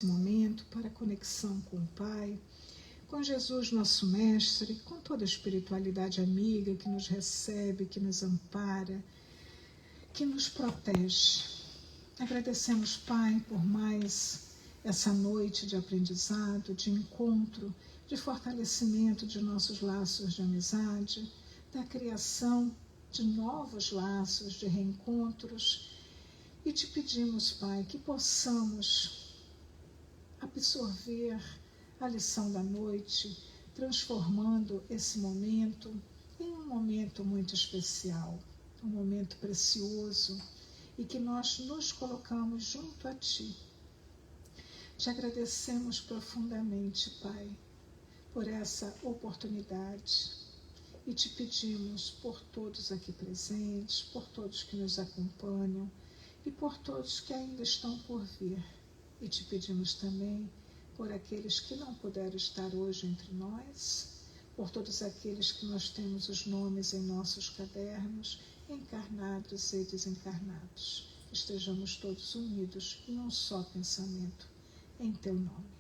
momento para a conexão com o Pai, com Jesus, nosso Mestre, com toda a espiritualidade amiga que nos recebe, que nos ampara, que nos protege. Agradecemos, Pai, por mais essa noite de aprendizado, de encontro, de fortalecimento de nossos laços de amizade, da criação de novos laços de reencontros. E te pedimos, Pai, que possamos absorver a lição da noite, transformando esse momento em um momento muito especial, um momento precioso, e que nós nos colocamos junto a Ti. Te agradecemos profundamente, Pai, por essa oportunidade, e te pedimos por todos aqui presentes, por todos que nos acompanham e por todos que ainda estão por vir. E te pedimos também por aqueles que não puderam estar hoje entre nós, por todos aqueles que nós temos os nomes em nossos cadernos, encarnados e desencarnados. Estejamos todos unidos em um só pensamento, em Teu nome.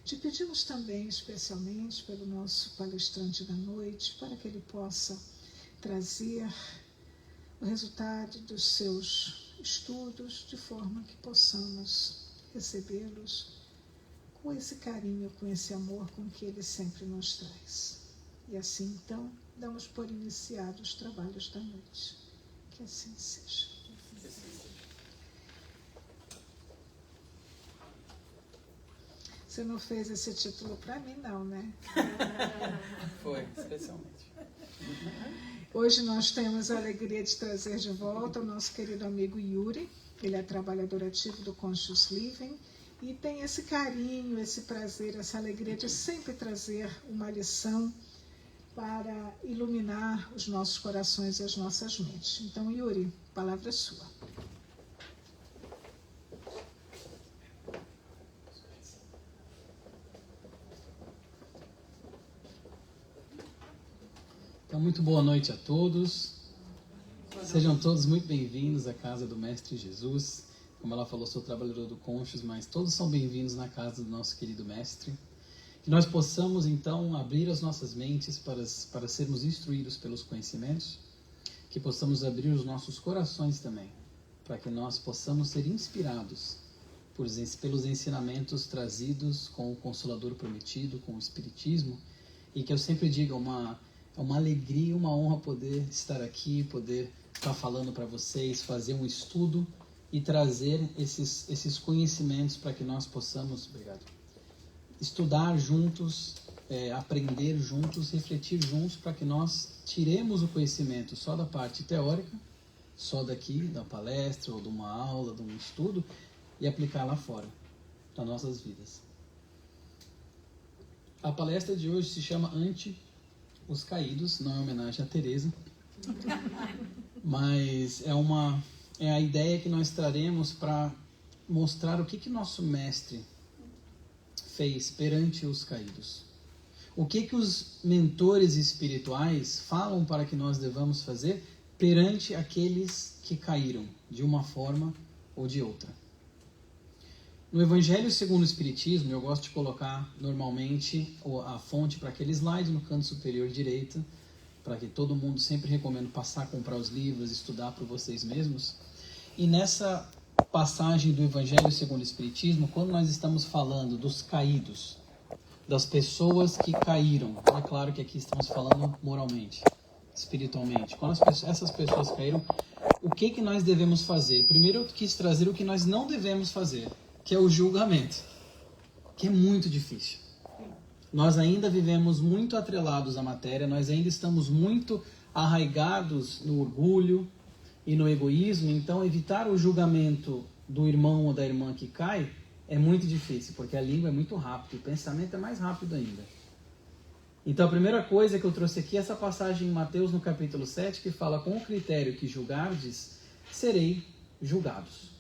Te pedimos também, especialmente, pelo nosso palestrante da noite, para que ele possa trazer o resultado dos seus estudos, de forma que possamos recebê-los com esse carinho, com esse amor com que ele sempre nos traz. E assim, então, damos por iniciados os trabalhos da noite. Que assim seja. Você não fez esse título para mim, não, né? Foi, especialmente. Hoje nós temos a alegria de trazer de volta o nosso querido amigo Yuri. Ele é trabalhador ativo do Conscious Living e tem esse carinho, esse prazer, essa alegria de sempre trazer uma lição para iluminar os nossos corações e as nossas mentes. Então, Yuri, a palavra é sua. Então, muito boa noite a todos. Sejam todos muito bem-vindos à casa do Mestre Jesus. Como ela falou, sou trabalhador do Conscious, mas todos são bem-vindos na casa do nosso querido Mestre. Que nós possamos, então, abrir as nossas mentes para sermos instruídos pelos conhecimentos, que possamos abrir os nossos corações também, para que nós possamos ser inspirados pelos ensinamentos trazidos com o Consolador Prometido, com o Espiritismo, e que eu sempre digo, é uma alegria, uma honra poder estar aqui, poder estar falando para vocês, fazer um estudo e trazer esses conhecimentos para que nós possamos, estudar juntos, aprender juntos, refletir juntos, para que nós tiremos o conhecimento só da parte teórica, só daqui, da palestra ou de uma aula, de um estudo, e aplicar lá fora, nas nossas vidas. A palestra de hoje se chama Ante os Caídos, não é homenagem a Teresa, mas é a ideia que nós traremos para mostrar o que nosso mestre fez perante os caídos. O que os mentores espirituais falam para que nós devamos fazer perante aqueles que caíram, de uma forma ou de outra. No Evangelho segundo o Espiritismo, eu gosto de colocar normalmente a fonte para aquele slide no canto superior direito, para que todo mundo, sempre recomendo passar a comprar os livros, estudar por vocês mesmos. E nessa passagem do Evangelho segundo o Espiritismo, quando nós estamos falando dos caídos, das pessoas que caíram, é claro que aqui estamos falando moralmente, espiritualmente, quando essas pessoas caíram, o que nós devemos fazer? Primeiro eu quis trazer o que nós não devemos fazer, que é o julgamento, que é muito difícil. Nós ainda vivemos muito atrelados à matéria, nós ainda estamos muito arraigados no orgulho e no egoísmo, então evitar o julgamento do irmão ou da irmã que cai é muito difícil, porque a língua é muito rápida, o pensamento é mais rápido ainda. Então a primeira coisa que eu trouxe aqui é essa passagem em Mateus no capítulo 7, que fala: com o critério que julgardes, serei julgados.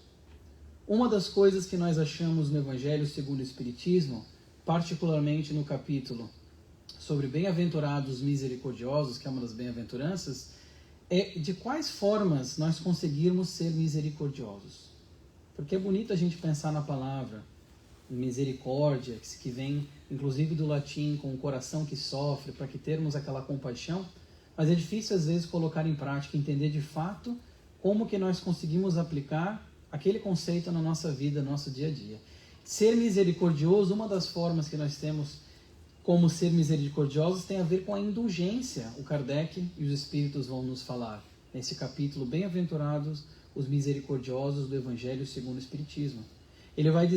Uma das coisas que nós achamos no Evangelho segundo o Espiritismo, particularmente no capítulo sobre bem-aventurados misericordiosos, que é uma das bem-aventuranças, é de quais formas nós conseguirmos ser misericordiosos. Porque é bonito a gente pensar na palavra, misericórdia, que vem inclusive do latim com o coração que sofre, para que termos aquela compaixão, mas é difícil às vezes colocar em prática, entender de fato como que nós conseguimos aplicar aquele conceito na nossa vida, no nosso dia a dia. Ser misericordioso, uma das formas que nós temos como ser misericordiosos tem a ver com a indulgência. O Kardec e os Espíritos vão nos falar nesse capítulo, bem-aventurados os misericordiosos do Evangelho segundo o Espiritismo.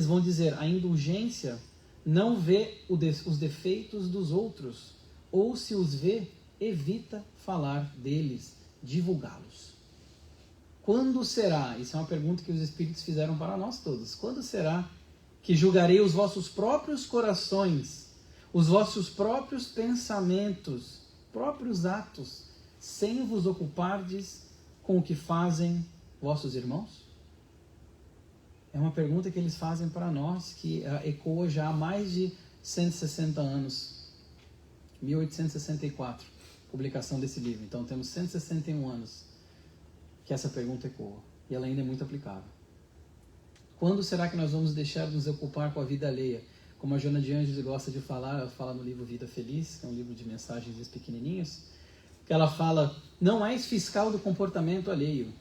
Vão dizer, a indulgência não vê os defeitos dos outros, ou se os vê, evita falar deles, divulgá-los. Quando será, isso é uma pergunta que os Espíritos fizeram para nós todos, quando será que julgarei os vossos próprios corações, os vossos próprios pensamentos, próprios atos, sem vos ocupardes com o que fazem vossos irmãos? É uma pergunta que eles fazem para nós, que ecoa já há mais de 160 anos. 1864, publicação desse livro. Então temos 161 anos que essa pergunta ecoa. E ela ainda é muito aplicável. Quando será que nós vamos deixar de nos ocupar com a vida alheia? Como a Joana de Ângeles gosta de falar, ela fala no livro Vida Feliz, que é um livro de mensagens pequenininhos, que ela fala, não és fiscal do comportamento alheio.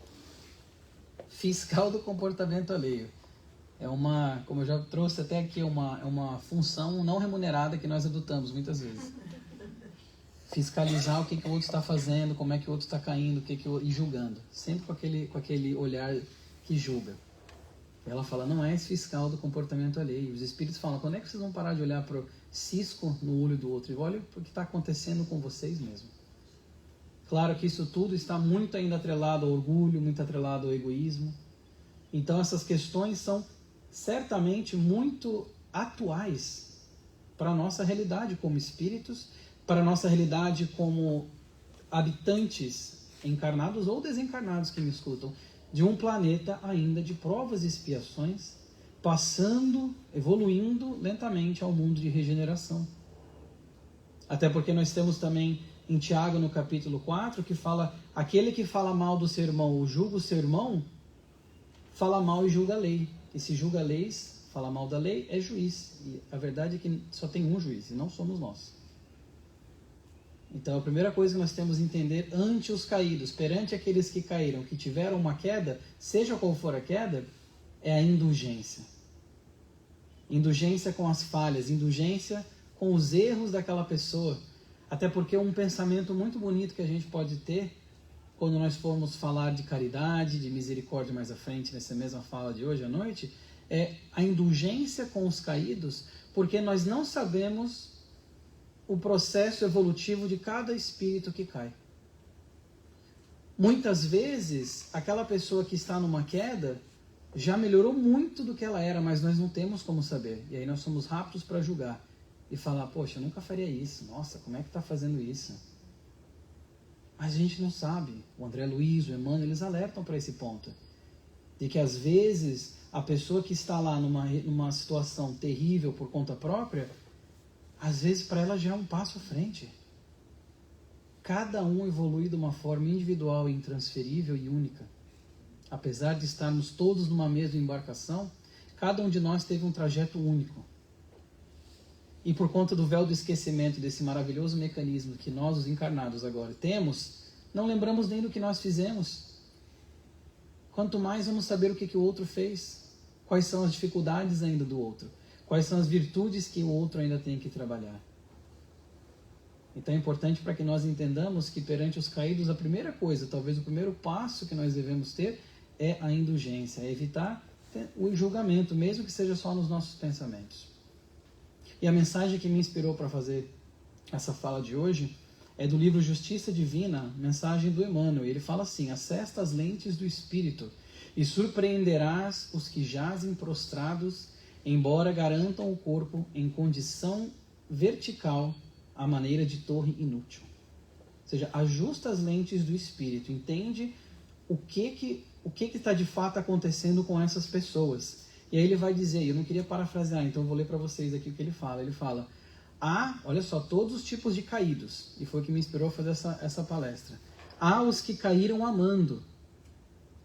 Fiscal do comportamento alheio. É uma, como eu já trouxe até aqui, uma função não remunerada que nós adotamos muitas vezes. Fiscalizar o que o outro está fazendo, como é que o outro está caindo, e julgando. Sempre com aquele olhar que julga. Ela fala, não és fiscal do comportamento alheio. Os Espíritos falam, quando é que vocês vão parar de olhar para o cisco no olho do outro? E olha o que está acontecendo com vocês mesmo. Claro que isso tudo está muito ainda atrelado ao orgulho, muito atrelado ao egoísmo. Então essas questões são certamente muito atuais para a nossa realidade como espíritos, para a nossa realidade como habitantes encarnados ou desencarnados que me escutam, de um planeta ainda de provas e expiações, passando, evoluindo lentamente ao mundo de regeneração. Até porque nós temos também em Tiago, no capítulo 4, que fala, aquele que fala mal do seu irmão ou julga o seu irmão, fala mal e julga a lei. E se julga leis, fala mal da lei, é juiz. E a verdade é que só tem um juiz, e não somos nós. Então a primeira coisa que nós temos que entender ante os caídos, perante aqueles que caíram, que tiveram uma queda, seja qual for a queda, é a indulgência. Indulgência com as falhas, indulgência com os erros daquela pessoa. Até porque um pensamento muito bonito que a gente pode ter, quando nós formos falar de caridade, de misericórdia mais à frente, nessa mesma fala de hoje à noite, é a indulgência com os caídos, porque nós não sabemos o processo evolutivo de cada espírito que cai. Muitas vezes, aquela pessoa que está numa queda já melhorou muito do que ela era, mas nós não temos como saber. E aí nós somos rápidos para julgar e falar, poxa, eu nunca faria isso. Nossa, como é que está fazendo isso? Mas a gente não sabe. O André Luiz, o Emmanuel, eles alertam para esse ponto. De que às vezes a pessoa que está lá numa situação terrível por conta própria, às vezes para ela já é um passo à frente. Cada um evolui de uma forma individual, intransferível e única. Apesar de estarmos todos numa mesma embarcação, cada um de nós teve um trajeto único. E por conta do véu do esquecimento desse maravilhoso mecanismo que nós, os encarnados, agora temos, não lembramos nem do que nós fizemos. Quanto mais vamos saber o que o outro fez, quais são as dificuldades ainda do outro, quais são as virtudes que o outro ainda tem que trabalhar. Então é importante para que nós entendamos que perante os caídos, a primeira coisa, talvez o primeiro passo que nós devemos ter é a indulgência, é evitar o julgamento, mesmo que seja só nos nossos pensamentos. E a mensagem que me inspirou para fazer essa fala de hoje é do livro Justiça Divina, mensagem do Emmanuel. Ele fala assim, acesta as lentes do Espírito e surpreenderás os que jazem prostrados, embora garantam o corpo em condição vertical à maneira de torre inútil. Ou seja, ajusta as lentes do Espírito, entende o que está de fato acontecendo com essas pessoas. E aí ele vai dizer, eu não queria parafrasear, então eu vou ler para vocês aqui o que ele fala. Ele fala, olha só, todos os tipos de caídos, e foi o que me inspirou a fazer essa palestra. Há os que caíram amando,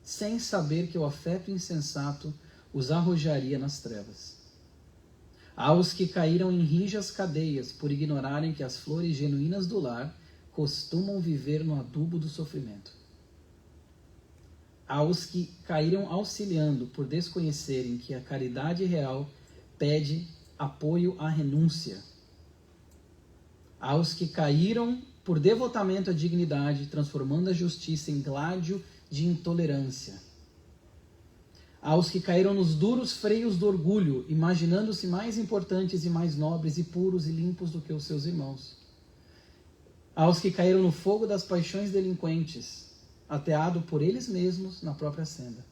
sem saber que o afeto insensato os arrojaria nas trevas. Aos que caíram em rijas cadeias por ignorarem que as flores genuínas do lar costumam viver no adubo do sofrimento. Aos que caíram auxiliando por desconhecerem que a caridade real pede apoio à renúncia. Aos que caíram por devotamento à dignidade, transformando a justiça em gládio de intolerância. Aos que caíram nos duros freios do orgulho, imaginando-se mais importantes e mais nobres e puros e limpos do que os seus irmãos. Aos que caíram no fogo das paixões delinquentes, ateado por eles mesmos na própria senda.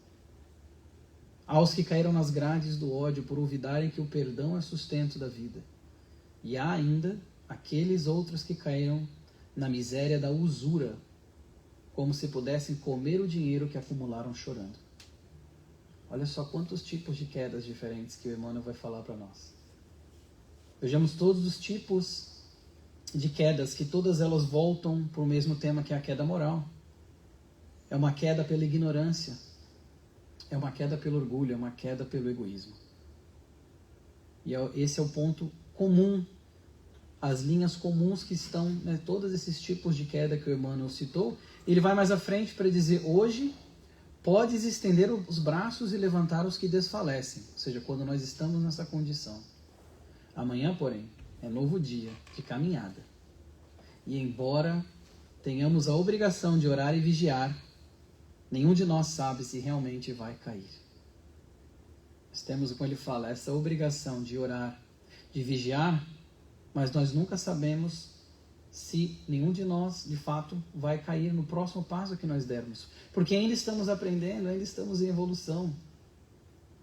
Aos que caíram nas grades do ódio por olvidarem que o perdão é sustento da vida. E há ainda aqueles outros que caíram na miséria da usura, como se pudessem comer o dinheiro que acumularam chorando. Olha só quantos tipos de quedas diferentes que o Emmanuel vai falar para nós. Vejamos todos os tipos de quedas, que todas elas voltam para o mesmo tema, que é a queda moral. É uma queda pela ignorância, é uma queda pelo orgulho, é uma queda pelo egoísmo. E esse é o ponto comum, as linhas comuns que estão, né, todos esses tipos de queda que o Emmanuel citou. Ele vai mais à frente para dizer: hoje podes estender os braços e levantar os que desfalecem, ou seja, quando nós estamos nessa condição. Amanhã, porém, é novo dia de caminhada. E embora tenhamos a obrigação de orar e vigiar, nenhum de nós sabe se realmente vai cair. Nós temos, como ele fala, essa obrigação de orar, de vigiar, mas nós nunca sabemos se nenhum de nós, de fato, vai cair no próximo passo que nós dermos. Porque ainda estamos aprendendo, ainda estamos em evolução.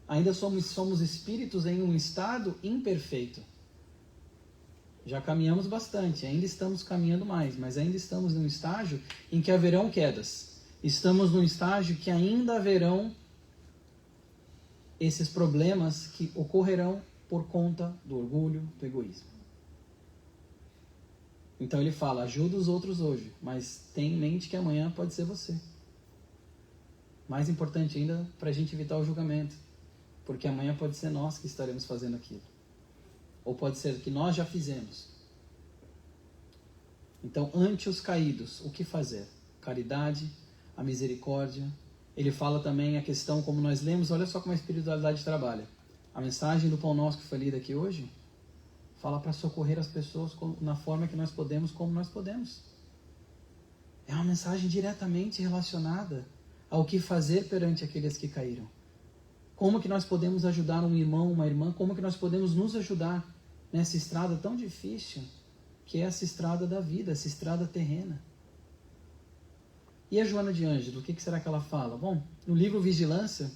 Ainda somos espíritos em um estado imperfeito. Já caminhamos bastante, ainda estamos caminhando mais, mas ainda estamos num estágio em que haverão quedas. Estamos num estágio que ainda haverão esses problemas que ocorrerão por conta do orgulho, do egoísmo. Então ele fala: ajuda os outros hoje, mas tenha em mente que amanhã pode ser você. Mais importante ainda, para a gente evitar o julgamento, porque amanhã pode ser nós que estaremos fazendo aquilo. Ou pode ser que nós já fizemos. Então, ante os caídos, o que fazer? Caridade, a misericórdia. Ele fala também a questão, como nós lemos, olha só como a espiritualidade trabalha. A mensagem do Pão Nosso que foi lida aqui hoje fala para socorrer as pessoas na forma que nós podemos, como nós podemos. É uma mensagem diretamente relacionada ao que fazer perante aqueles que caíram. Como que nós podemos ajudar um irmão, uma irmã, como que nós podemos nos ajudar nessa estrada tão difícil, que é essa estrada da vida, essa estrada terrena. E a Joana de Ângelo, o que será que ela fala? Bom, no livro Vigilância,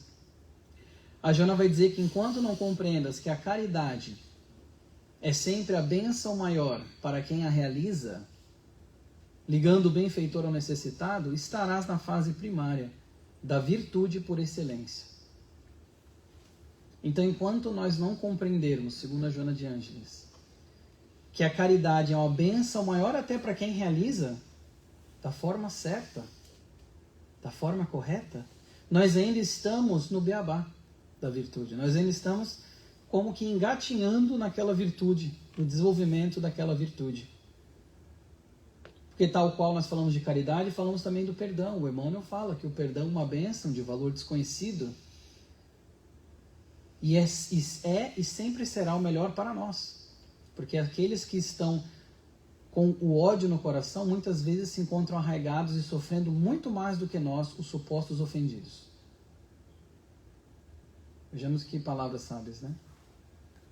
a Joana vai dizer que enquanto não compreendas que a caridade é sempre a bênção maior para quem a realiza, ligando o benfeitor ao necessitado, estarás na fase primária da virtude por excelência. Então, enquanto nós não compreendermos, segundo a Joana de Ângeles, que a caridade é uma bênção maior até para quem realiza, da forma certa, da forma correta, nós ainda estamos no beabá da virtude. Nós ainda estamos como que engatinhando naquela virtude, no desenvolvimento daquela virtude. Porque tal qual nós falamos de caridade, falamos também do perdão. O Emmanuel fala que o perdão é uma bênção de valor desconhecido e e sempre será o melhor para nós. Porque aqueles que estão com o ódio no coração, muitas vezes se encontram arraigados e sofrendo muito mais do que nós, os supostos ofendidos. Vejamos que palavras sábias, né?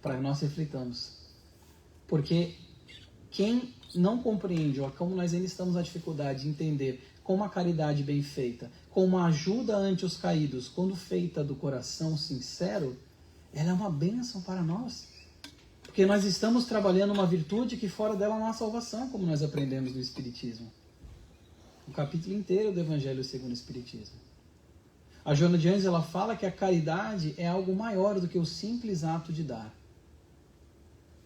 Para nós reflitamos. Porque quem não compreende, ou como nós ainda estamos na dificuldade de entender como a caridade bem feita, como a ajuda ante os caídos, quando feita do coração sincero, ela é uma bênção para nós. Porque nós estamos trabalhando uma virtude que fora dela não há salvação, como nós aprendemos no Espiritismo. O capítulo inteiro do Evangelho segundo o Espiritismo. A Joana de Ângeles, ela fala que a caridade é algo maior do que o simples ato de dar.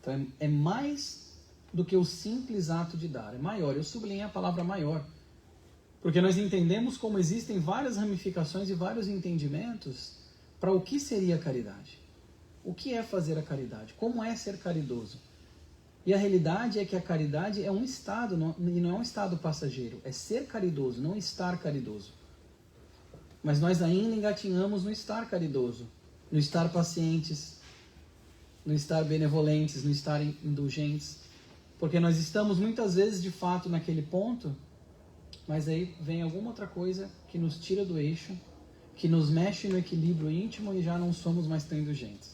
Então, é mais do que o simples ato de dar. É maior. Eu sublinhei a palavra maior. Porque nós entendemos como existem várias ramificações e vários entendimentos para o que seria a caridade. o que é fazer a caridade? Como é ser caridoso? E a realidade é que a caridade é um estado, e não é um estado passageiro. É ser caridoso, não estar caridoso. Mas nós ainda engatinhamos no estar caridoso, no estar pacientes, no estar benevolentes, no estar indulgentes. Porque nós estamos muitas vezes de fato naquele ponto, mas aí vem alguma outra coisa que nos tira do eixo, que nos mexe no equilíbrio íntimo e já não somos mais tão indulgentes.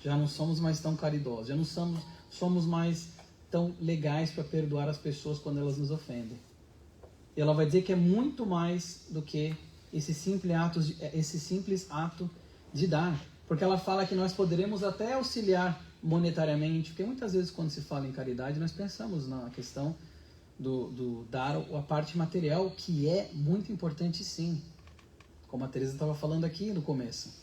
Já não somos mais tão caridosos, já não somos mais tão legais para perdoar as pessoas quando elas nos ofendem. E ela vai dizer que é muito mais do que esse simples ato de dar. Porque ela fala que nós poderemos até auxiliar monetariamente, porque muitas vezes quando se fala em caridade nós pensamos na questão do dar a parte material, que é muito importante sim. Como a Teresa estava falando aqui no começo.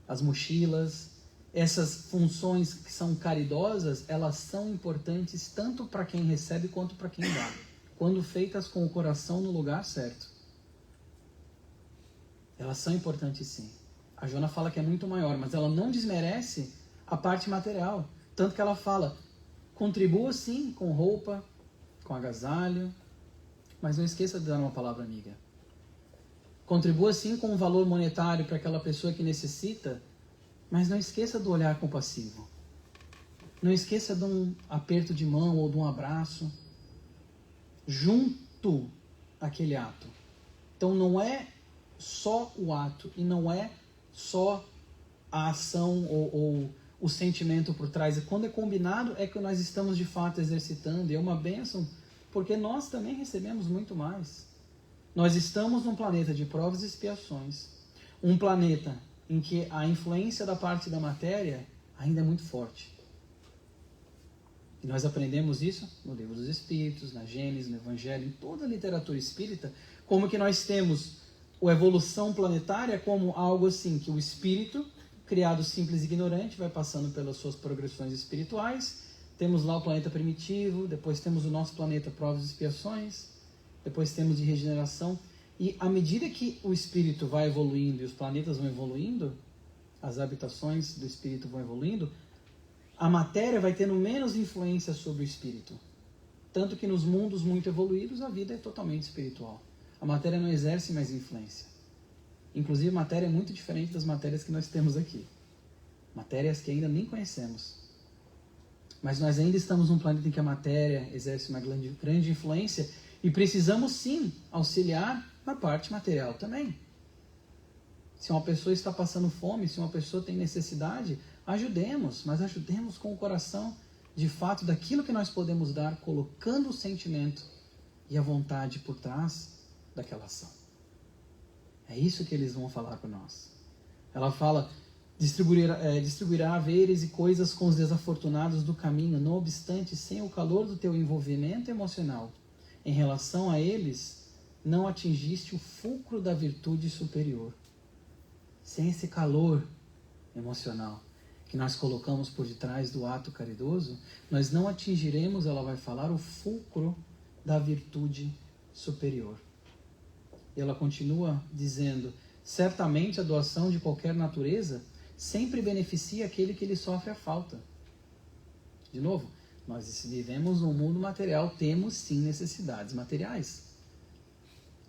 As mochilas, essas funções que são caridosas, elas são importantes tanto para quem recebe quanto para quem dá, quando feitas com o coração no lugar certo. Elas são importantes sim. A Joana fala que é muito maior, mas ela não desmerece a parte material. Tanto que ela fala, contribua sim com roupa, com agasalho, mas não esqueça de dar uma palavra amiga. Contribua sim com um valor monetário para aquela pessoa que necessita, mas não esqueça do olhar compassivo. Não esqueça de um aperto de mão ou de um abraço junto àquele ato. Então não é só o ato e não é só a ação ou o sentimento por trás. E quando é combinado é que nós estamos de fato exercitando. E é uma bênção, porque nós também recebemos muito mais. Nós estamos num planeta de provas e expiações. Um planeta em que a influência da parte da matéria ainda é muito forte. E nós aprendemos isso no Livro dos Espíritos, na Gênesis, no Evangelho, em toda a literatura espírita, como que nós temos a evolução planetária como algo assim, que o espírito, criado simples e ignorante, vai passando pelas suas progressões espirituais. Temos lá o planeta primitivo, depois temos o nosso planeta provas e expiações, depois temos de regeneração. E à medida que o espírito vai evoluindo e os planetas vão evoluindo, as habitações do espírito vão evoluindo, a matéria vai tendo menos influência sobre o espírito. Tanto que nos mundos muito evoluídos a vida é totalmente espiritual. A matéria não exerce mais influência. Inclusive, a matéria é muito diferente das matérias que nós temos aqui. Matérias que ainda nem conhecemos. Mas nós ainda estamos num planeta em que a matéria exerce uma grande influência e precisamos sim auxiliar na parte material também. Se uma pessoa está passando fome, se uma pessoa tem necessidade, ajudemos, mas ajudemos com o coração, de fato, daquilo que nós podemos dar, colocando o sentimento e a vontade por trás daquela ação. É isso que eles vão falar para nós. Ela fala, distribuirá haveres e coisas com os desafortunados do caminho, não obstante, sem o calor do teu envolvimento emocional. Em relação a eles, não atingiste o fulcro da virtude superior. Sem esse calor emocional que nós colocamos por detrás do ato caridoso, nós não atingiremos, ela vai falar, o fulcro da virtude superior. E ela continua dizendo, certamente a doação de qualquer natureza sempre beneficia aquele que lhe sofre a falta. De novo, nós vivemos num mundo material, temos sim necessidades materiais.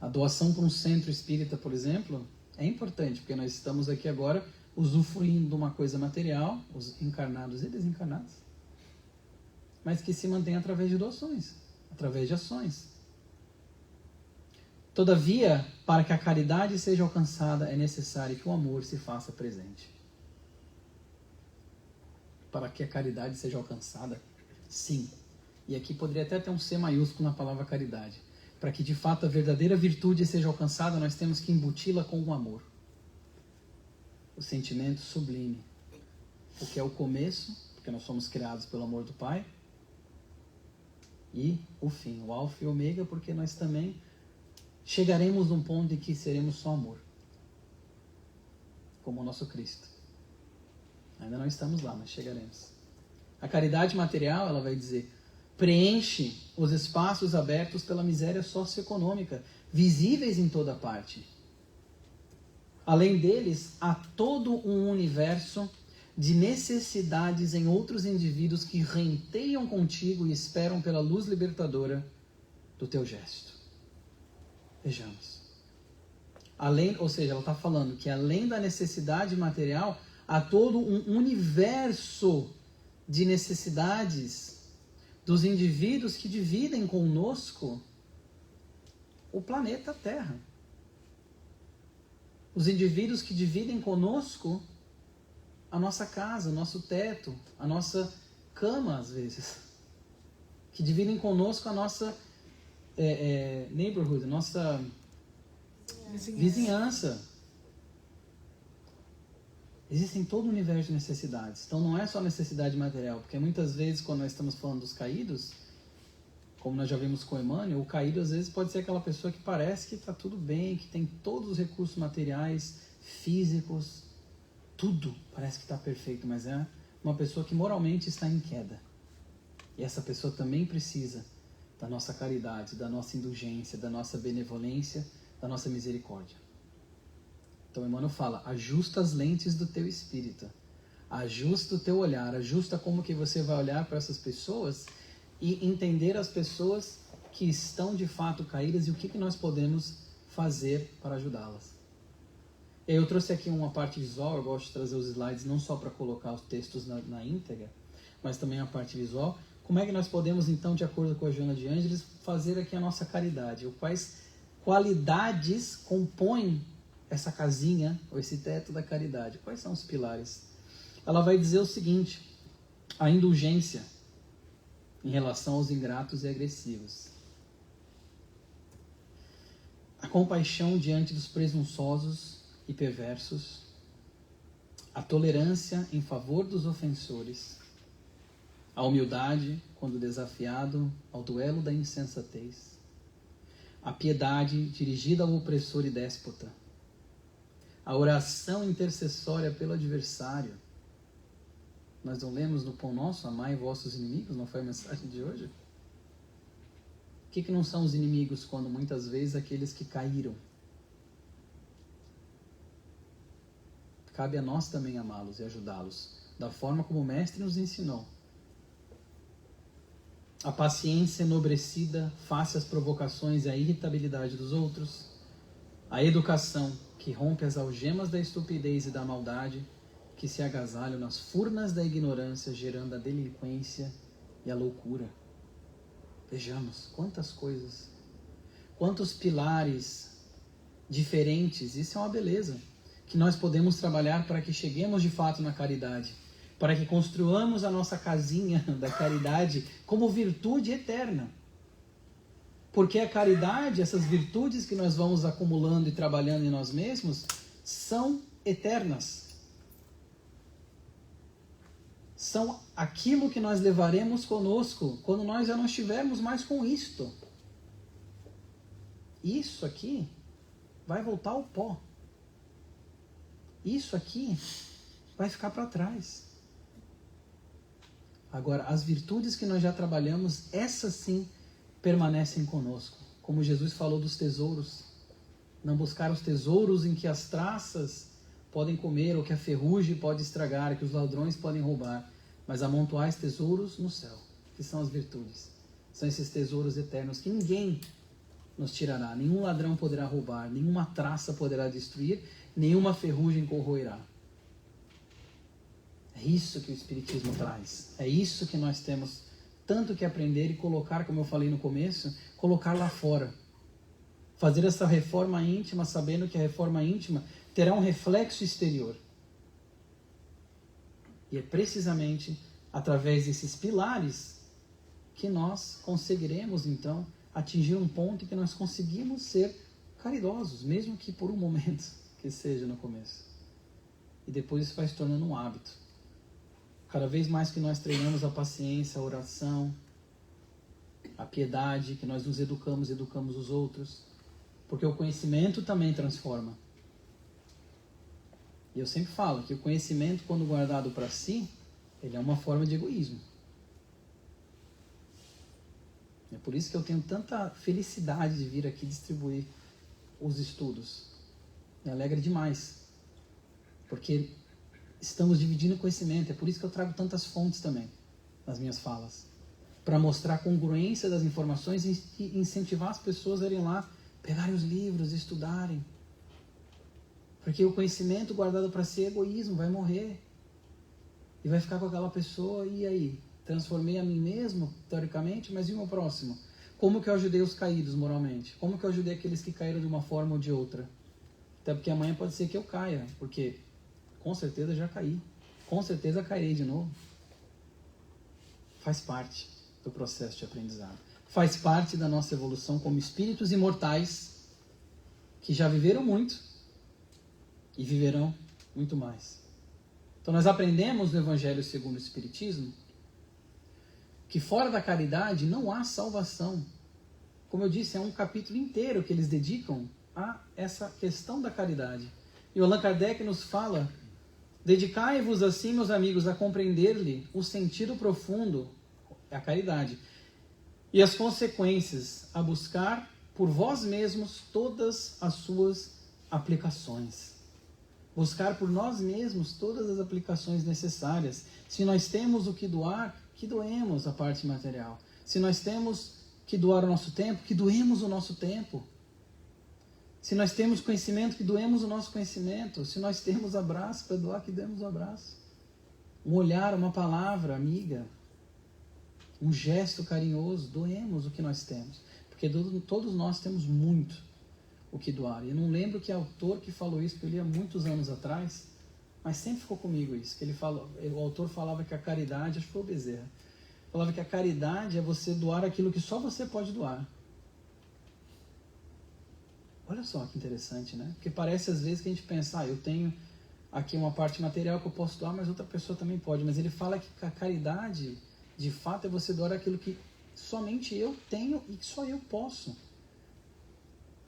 A doação para um centro espírita, por exemplo, é importante, porque nós estamos aqui agora usufruindo de uma coisa material, os encarnados e desencarnados, mas que se mantém através de doações, através de ações. Todavia, para que a caridade seja alcançada, é necessário que o amor se faça presente. Para que a caridade seja alcançada, sim. E aqui poderia até ter um C maiúsculo na palavra caridade. Para que de fato a verdadeira virtude seja alcançada, nós temos que embuti-la com o amor. O sentimento sublime. O que é o começo, porque nós somos criados pelo amor do Pai. E o fim, o alfa e o ômega, porque nós também chegaremos num ponto em que seremos só amor. Como o nosso Cristo. Ainda não estamos lá, mas chegaremos. A caridade material, ela vai dizer, preenche os espaços abertos pela miséria socioeconômica, visíveis em toda parte. Além deles, há todo um universo de necessidades em outros indivíduos que renteiam contigo e esperam pela luz libertadora do teu gesto. Vejamos. Ou seja, ela está falando que além da necessidade material, há todo um universo de necessidades dos indivíduos que dividem conosco o planeta Terra. Os indivíduos que dividem conosco a nossa casa, o nosso teto, a nossa cama, às vezes. Que dividem conosco a nossa neighborhood, a nossa vizinhança. Existem todo um universo de necessidades. Então não é só necessidade material, porque muitas vezes quando nós estamos falando dos caídos, como nós já vimos com o Emmanuel, o caído às vezes pode ser aquela pessoa que parece que está tudo bem, que tem todos os recursos materiais, físicos, tudo parece que está perfeito, mas é uma pessoa que moralmente está em queda. E essa pessoa também precisa da nossa caridade, da nossa indulgência, da nossa benevolência, da nossa misericórdia. Então Emmanuel fala, ajusta as lentes do teu espírito, ajusta o teu olhar, ajusta como que você vai olhar para essas pessoas e entender as pessoas que estão de fato caídas e o que nós podemos fazer para ajudá-las. Eu trouxe aqui uma parte visual, eu gosto de trazer os slides não só para colocar os textos na íntegra, mas também a parte visual. Como é que nós podemos então, de acordo com a Joana de Ângeles, fazer aqui a nossa caridade? Quais qualidades compõem essa casinha, ou esse teto da caridade? Quais são os pilares? Ela vai dizer o seguinte, a indulgência em relação aos ingratos e agressivos. A compaixão diante dos presunçosos e perversos. A tolerância em favor dos ofensores. A humildade quando desafiado ao duelo da insensatez. A piedade dirigida ao opressor e déspota. A oração intercessória pelo adversário. Nós não lemos no Pão Nosso, amai vossos inimigos, não foi a mensagem de hoje? O que não são os inimigos quando muitas vezes aqueles que caíram? Cabe a nós também amá-los e ajudá-los, da forma como o Mestre nos ensinou. A paciência enobrecida face às provocações e à irritabilidade dos outros. A educação que rompe as algemas da estupidez e da maldade, que se agasalham nas furnas da ignorância, gerando a delinquência e a loucura. Vejamos quantas coisas, quantos pilares diferentes, isso é uma beleza, que nós podemos trabalhar para que cheguemos de fato na caridade, para que construamos a nossa casinha da caridade como virtude eterna. Porque a caridade, essas virtudes que nós vamos acumulando e trabalhando em nós mesmos, são eternas. São aquilo que nós levaremos conosco quando nós já não estivermos mais com isto. Isso aqui vai voltar ao pó. Isso aqui vai ficar para trás. Agora, as virtudes que nós já trabalhamos, essas sim permanecem conosco. Como Jesus falou dos tesouros. Não buscar os tesouros em que as traças podem comer, ou que a ferrugem pode estragar, que os ladrões podem roubar, mas amontoais tesouros no céu, que são as virtudes. São esses tesouros eternos que ninguém nos tirará, nenhum ladrão poderá roubar, nenhuma traça poderá destruir, nenhuma ferrugem corroerá. É isso que o Espiritismo traz. É isso que nós temos tanto que aprender e colocar, como eu falei no começo, colocar lá fora. Fazer essa reforma íntima, sabendo que a reforma íntima terá um reflexo exterior. E é precisamente através desses pilares que nós conseguiremos, então, atingir um ponto em que nós conseguimos ser caridosos, mesmo que por um momento que seja no começo. E depois isso vai se tornando um hábito. Cada vez mais que nós treinamos a paciência, a oração, a piedade, que nós nos educamos os outros. Porque o conhecimento também transforma. E eu sempre falo que o conhecimento, quando guardado para si, ele é uma forma de egoísmo. É por isso que eu tenho tanta felicidade de vir aqui distribuir os estudos. Me alegra demais. Porque estamos dividindo conhecimento. É por isso que eu trago tantas fontes também nas minhas falas. Para mostrar a congruência das informações e incentivar as pessoas a irem lá, pegarem os livros, estudarem. Porque o conhecimento guardado para si é egoísmo, vai morrer. E vai ficar com aquela pessoa, e aí? Transformei a mim mesmo, teoricamente, mas e o meu próximo? Como que eu ajudei os caídos moralmente? Como que eu ajudei aqueles que caíram de uma forma ou de outra? Até porque amanhã pode ser que eu caia, porque com certeza já caí. Com certeza cairei de novo. Faz parte do processo de aprendizado. Faz parte da nossa evolução como espíritos imortais que já viveram muito e viverão muito mais. Então nós aprendemos no Evangelho segundo o Espiritismo que fora da caridade não há salvação. Como eu disse, é um capítulo inteiro que eles dedicam a essa questão da caridade. E o Allan Kardec nos fala: dedicai-vos assim, meus amigos, a compreender-lhe o sentido profundo, a caridade, e as consequências, a buscar por vós mesmos todas as suas aplicações. Buscar por nós mesmos todas as aplicações necessárias. Se nós temos o que doar, que doemos a parte material. Se nós temos que doar o nosso tempo, que doemos o nosso tempo. Se nós temos conhecimento, que doemos o nosso conhecimento. Se nós temos abraço para doar, que demos o abraço. Um olhar, uma palavra amiga, um gesto carinhoso, doemos o que nós temos. Porque todos nós temos muito o que doar. E eu não lembro que autor que falou isso, que eu li há muitos anos atrás, mas sempre ficou comigo isso, que o autor falava que a caridade, acho que foi o Bezerra, falava que a caridade é você doar aquilo que só você pode doar. Olha só que interessante, né? Porque parece às vezes que a gente pensa, eu tenho aqui uma parte material que eu posso doar, mas outra pessoa também pode. Mas ele fala que a caridade, de fato, é você doar aquilo que somente eu tenho e que só eu posso.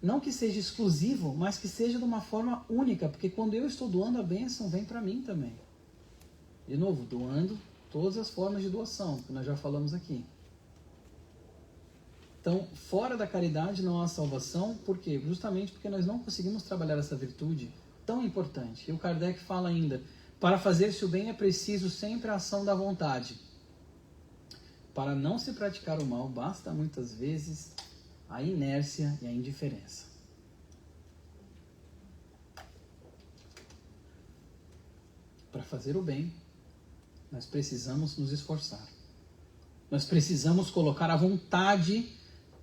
Não que seja exclusivo, mas que seja de uma forma única, porque quando eu estou doando, a bênção vem para mim também. De novo, doando todas as formas de doação, que nós já falamos aqui. Então, fora da caridade não há salvação, por quê? Justamente porque nós não conseguimos trabalhar essa virtude tão importante. E o Kardec fala ainda, para fazer-se o bem é preciso sempre a ação da vontade. Para não se praticar o mal, basta muitas vezes a inércia e a indiferença. Para fazer o bem, nós precisamos nos esforçar. Nós precisamos colocar a vontade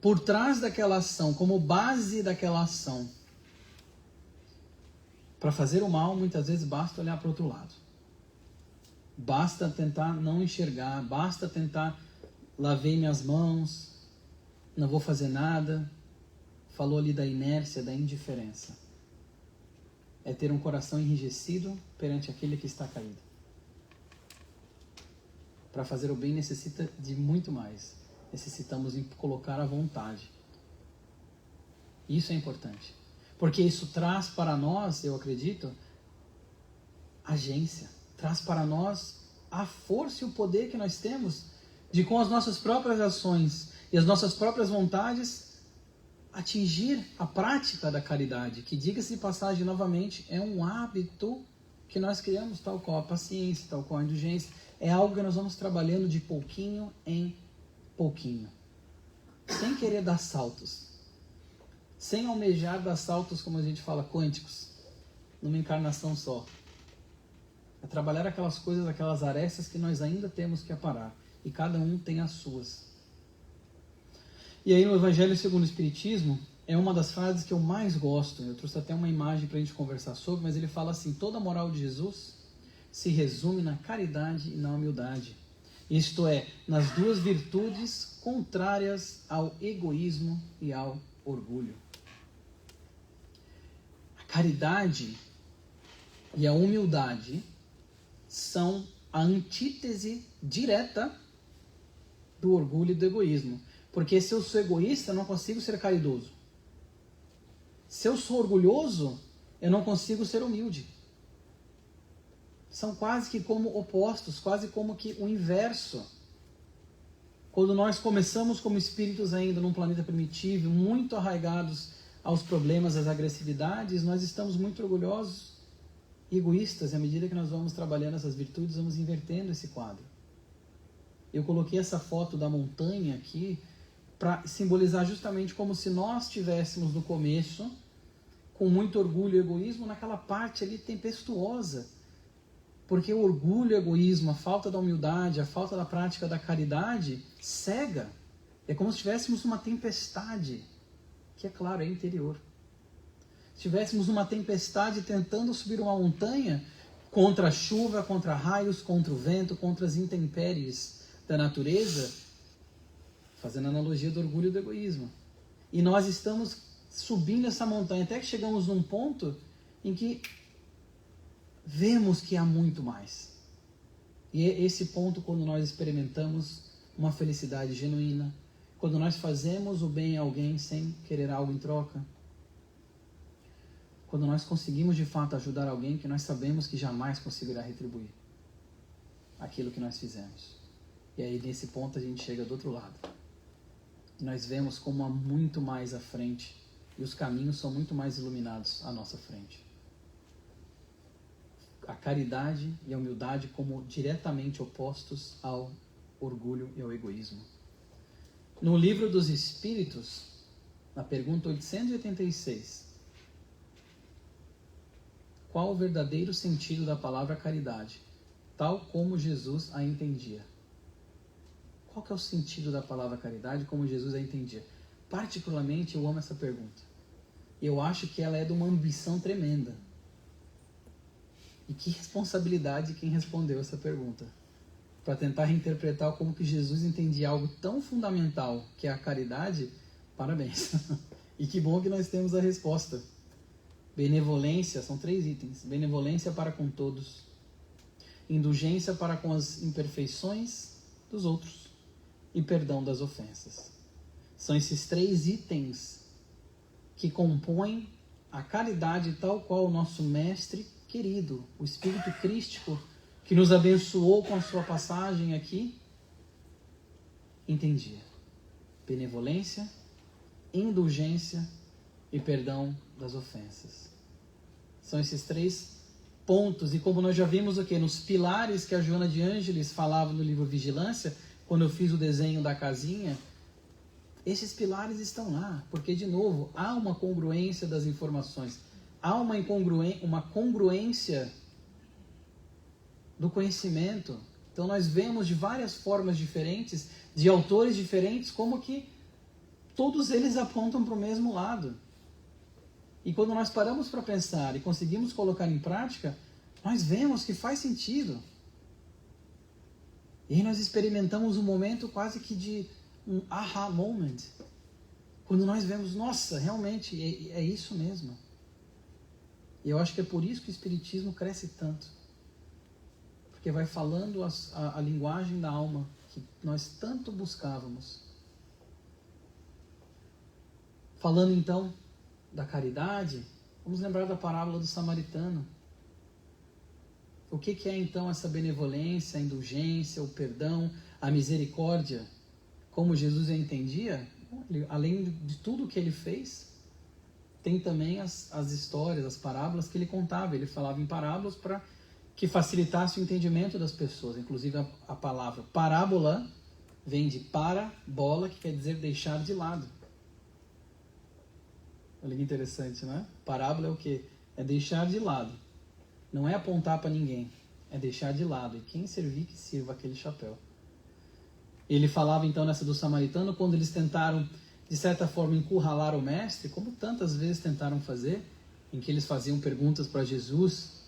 por trás daquela ação, como base daquela ação. Para fazer o mal, muitas vezes basta olhar para o outro lado. Basta tentar não enxergar, basta tentar lavei minhas mãos, não vou fazer nada. Falou ali da inércia, da indiferença. É ter um coração enrijecido perante aquele que está caído. Para fazer o bem necessita de muito mais. Necessitamos colocar a vontade. Isso é importante. Porque isso traz para nós, eu acredito, agência. Traz para nós a força e o poder que nós temos de, com as nossas próprias ações e as nossas próprias vontades, atingir a prática da caridade, que, diga-se de passagem novamente, é um hábito que nós criamos, tal qual a paciência, tal qual a indulgência. É algo que nós vamos trabalhando de pouquinho em pouquinho, sem querer dar saltos, sem almejar dar saltos, como a gente fala, quânticos, numa encarnação só. É trabalhar aquelas coisas, aquelas arestas que nós ainda temos que aparar, e cada um tem as suas. E aí no Evangelho segundo o Espiritismo, é uma das frases que eu mais gosto. Eu trouxe até uma imagem para a gente conversar sobre, mas ele fala assim: toda a moral de Jesus se resume na caridade e na humildade. Isto é, nas duas virtudes contrárias ao egoísmo e ao orgulho. A caridade e a humildade são a antítese direta do orgulho e do egoísmo. Porque se eu sou egoísta, eu não consigo ser caridoso. Se eu sou orgulhoso, eu não consigo ser humilde. São quase que como opostos, quase como que o inverso. Quando nós começamos como espíritos ainda num planeta primitivo, muito arraigados aos problemas, às agressividades, nós estamos muito orgulhosos egoístas, e à medida que nós vamos trabalhando essas virtudes, vamos invertendo esse quadro. Eu coloquei essa foto da montanha aqui para simbolizar justamente como se nós estivéssemos no começo, com muito orgulho e egoísmo, naquela parte ali tempestuosa. Porque o orgulho e o egoísmo, a falta da humildade, a falta da prática da caridade, cega. É como se tivéssemos uma tempestade, que é claro, é interior. Se tivéssemos uma tempestade tentando subir uma montanha contra a chuva, contra raios, contra o vento, contra as intempéries da natureza, fazendo analogia do orgulho e do egoísmo. E nós estamos subindo essa montanha até que chegamos num ponto em que vemos que há muito mais. E é esse ponto quando nós experimentamos uma felicidade genuína, quando nós fazemos o bem a alguém sem querer algo em troca, quando nós conseguimos de fato ajudar alguém que nós sabemos que jamais conseguirá retribuir aquilo que nós fizemos. E aí nesse ponto a gente chega do outro lado. E nós vemos como há muito mais à frente e os caminhos são muito mais iluminados à nossa frente. A caridade e a humildade como diretamente opostos ao orgulho e ao egoísmo. No Livro dos Espíritos, na pergunta 886, qual o verdadeiro sentido da palavra caridade, tal como Jesus a entendia? Qual que é o sentido da palavra caridade como Jesus a entendia? Particularmente eu amo essa pergunta. Eu acho que ela é de uma ambição tremenda. E que responsabilidade quem respondeu essa pergunta. Para tentar reinterpretar como que Jesus entendia algo tão fundamental que é a caridade, parabéns. E que bom que nós temos a resposta. Benevolência, são 3 itens. Benevolência para com todos. Indulgência para com as imperfeições dos outros. E perdão das ofensas. São esses 3 itens que compõem a caridade tal qual o nosso mestre querido, o Espírito Crístico, que nos abençoou com a sua passagem aqui, entendia. Benevolência, indulgência e perdão das ofensas. São esses 3 pontos. E como nós já vimos o quê? Nos pilares que a Joana de Ângeles falava no livro Vigilância, quando eu fiz o desenho da casinha, esses pilares estão lá. Porque, de novo, há uma congruência das informações. Há uma congruência do conhecimento. Então nós vemos de várias formas diferentes, de autores diferentes, como que todos eles apontam para o mesmo lado. E quando nós paramos para pensar e conseguimos colocar em prática, nós vemos que faz sentido. E aí nós experimentamos um momento quase que de um aha moment. Quando nós vemos, nossa, realmente é isso mesmo. E eu acho que é por isso que o Espiritismo cresce tanto. Porque vai falando a linguagem da alma que nós tanto buscávamos. Falando então da caridade, vamos lembrar da parábola do samaritano. O que é então essa benevolência, a indulgência, o perdão, a misericórdia? Como Jesus a entendia, além de tudo que ele fez, tem também as histórias, as parábolas que ele contava. Ele falava em parábolas para que facilitasse o entendimento das pessoas. Inclusive a palavra parábola vem de parabola, que quer dizer deixar de lado. Olha que interessante, não é? Parábola é o quê? É deixar de lado. Não é apontar para ninguém, é deixar de lado. E quem servir, que sirva aquele chapéu. Ele falava então nessa do samaritano, quando eles tentaram, de certa forma, encurralar o mestre, como tantas vezes tentaram fazer, em que eles faziam perguntas para Jesus,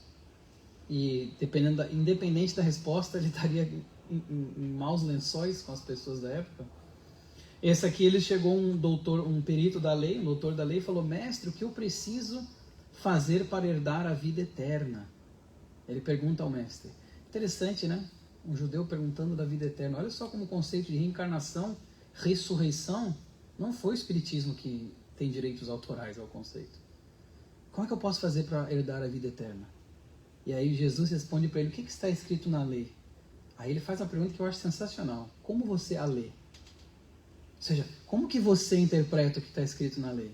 e independente da resposta, ele estaria em maus lençóis com as pessoas da época. Esse aqui, ele chegou um perito da lei, um doutor da lei, e falou: mestre, o que eu preciso fazer para herdar a vida eterna? Ele pergunta ao mestre. Interessante, né? Um judeu perguntando da vida eterna. Olha só como o conceito de reencarnação, ressurreição, não foi o Espiritismo que tem direitos autorais ao conceito. Como é que eu posso fazer para herdar a vida eterna? E aí Jesus responde para ele: o que está escrito na lei? Aí ele faz uma pergunta que eu acho sensacional. Como você a lê? Ou seja, como que você interpreta o que está escrito na lei?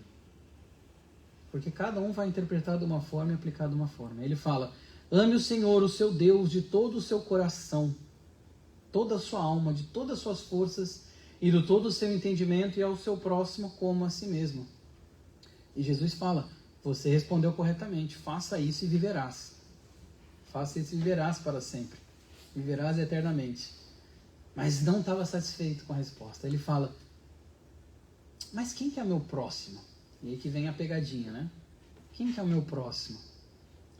Porque cada um vai interpretar de uma forma e aplicar de uma forma. Ele fala: Ame o Senhor, o seu Deus, de todo o seu coração, toda a sua alma, de todas as suas forças e de todo o seu entendimento, e ao seu próximo como a si mesmo. E Jesus fala, você respondeu corretamente, faça isso e viverás. Faça isso e viverás para sempre. Viverás eternamente. Mas não estava satisfeito com a resposta. Ele fala, mas quem que é meu próximo? E aí que vem a pegadinha, né? Quem que é o meu próximo?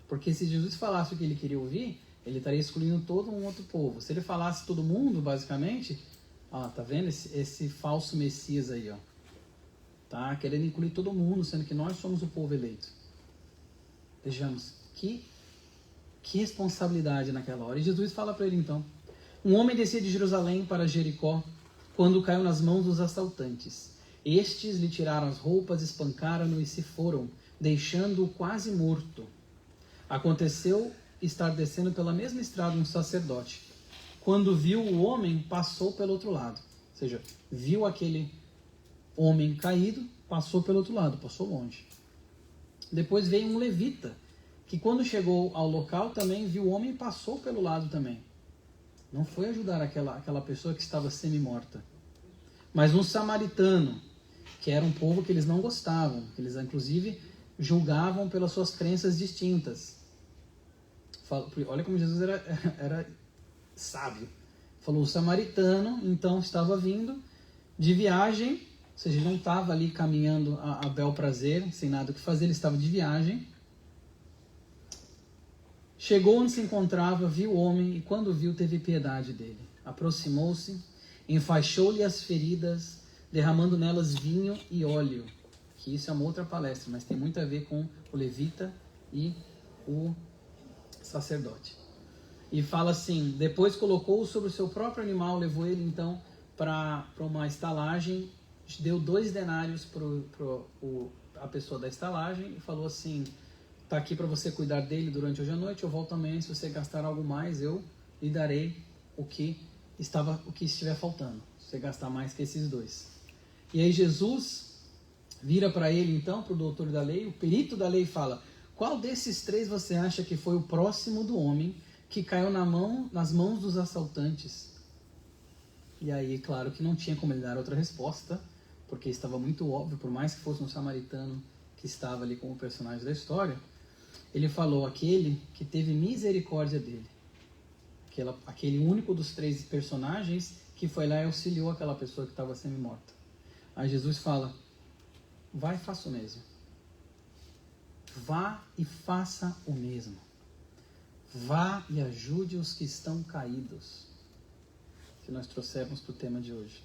Porque se Jesus falasse o que ele queria ouvir, ele estaria excluindo todo um outro povo. Se ele falasse todo mundo, basicamente, ó, tá vendo esse falso Messias aí, ó? Tá querendo incluir todo mundo, sendo que nós somos o povo eleito. Vejamos, que responsabilidade naquela hora. E Jesus fala para ele então, um homem descia de Jerusalém para Jericó, quando caiu nas mãos dos assaltantes. Estes lhe tiraram as roupas, espancaram-no e se foram, deixando-o quase morto. Aconteceu estar descendo pela mesma estrada um sacerdote. Quando viu o homem, passou pelo outro lado. Ou seja, viu aquele homem caído, passou pelo outro lado, passou longe. Depois veio um levita, que quando chegou ao local também viu o homem e passou pelo lado também. Não foi ajudar aquela pessoa que estava semi-morta. Mas um samaritano, que era um povo que eles não gostavam, que eles inclusive julgavam pelas suas crenças distintas. Olha como Jesus era sábio. Falou, o samaritano então estava vindo de viagem, ou seja, ele não estava ali caminhando a bel prazer, sem nada o que fazer, ele estava de viagem. Chegou onde se encontrava, viu o homem e quando viu teve piedade dele. Aproximou-se, enfaixou-lhe as feridas, derramando nelas vinho e óleo. Que isso é uma outra palestra, mas tem muito a ver com o levita e o sacerdote. E fala assim, depois colocou-o sobre o seu próprio animal, levou ele então para uma estalagem, deu 2 denários para a pessoa da estalagem e falou assim, está aqui para você cuidar dele durante hoje à noite, eu volto amanhã, se você gastar algo mais, eu lhe darei o que estiver faltando, se você gastar mais que esses 2. E aí Jesus vira para ele então, para o doutor da lei, o perito da lei fala, qual desses 3 você acha que foi o próximo do homem que caiu nas mãos dos assaltantes? E aí, claro que não tinha como ele dar outra resposta, porque estava muito óbvio, por mais que fosse um samaritano que estava ali como personagem da história, ele falou, aquele que teve misericórdia dele. Aquele único dos 3 personagens que foi lá e auxiliou aquela pessoa que estava semi-morta. Aí Jesus fala, vai e faça o mesmo. Vá e faça o mesmo. Vá e ajude os que estão caídos. Que nós trouxemos para o tema de hoje.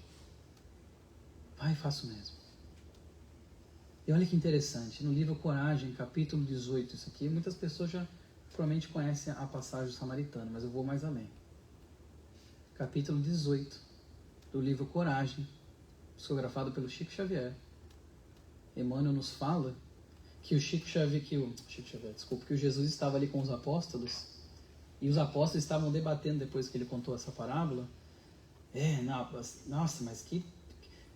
Vá e faça o mesmo. E olha que interessante, no livro Coragem, capítulo 18, isso aqui, muitas pessoas já provavelmente conhecem a passagem do samaritano, mas eu vou mais além. Capítulo 18 do livro Coragem, psicografado pelo Chico Xavier. Emmanuel nos fala que o que o Jesus estava ali com os apóstolos, e os apóstolos estavam debatendo depois que ele contou essa parábola. Nossa, mas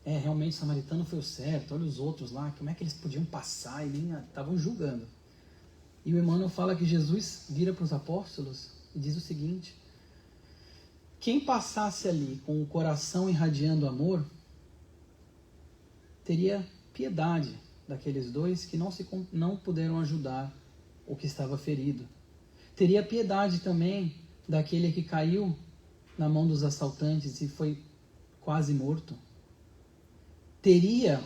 realmente o samaritano foi o certo, olha os outros lá, como é que eles podiam passar e nem estavam julgando. E o Emmanuel fala que Jesus vira para os apóstolos e diz o seguinte, quem passasse ali com o coração irradiando amor, teria piedade daqueles 2 que não puderam ajudar o que estava ferido. Teria piedade também daquele que caiu na mão dos assaltantes e foi quase morto. Teria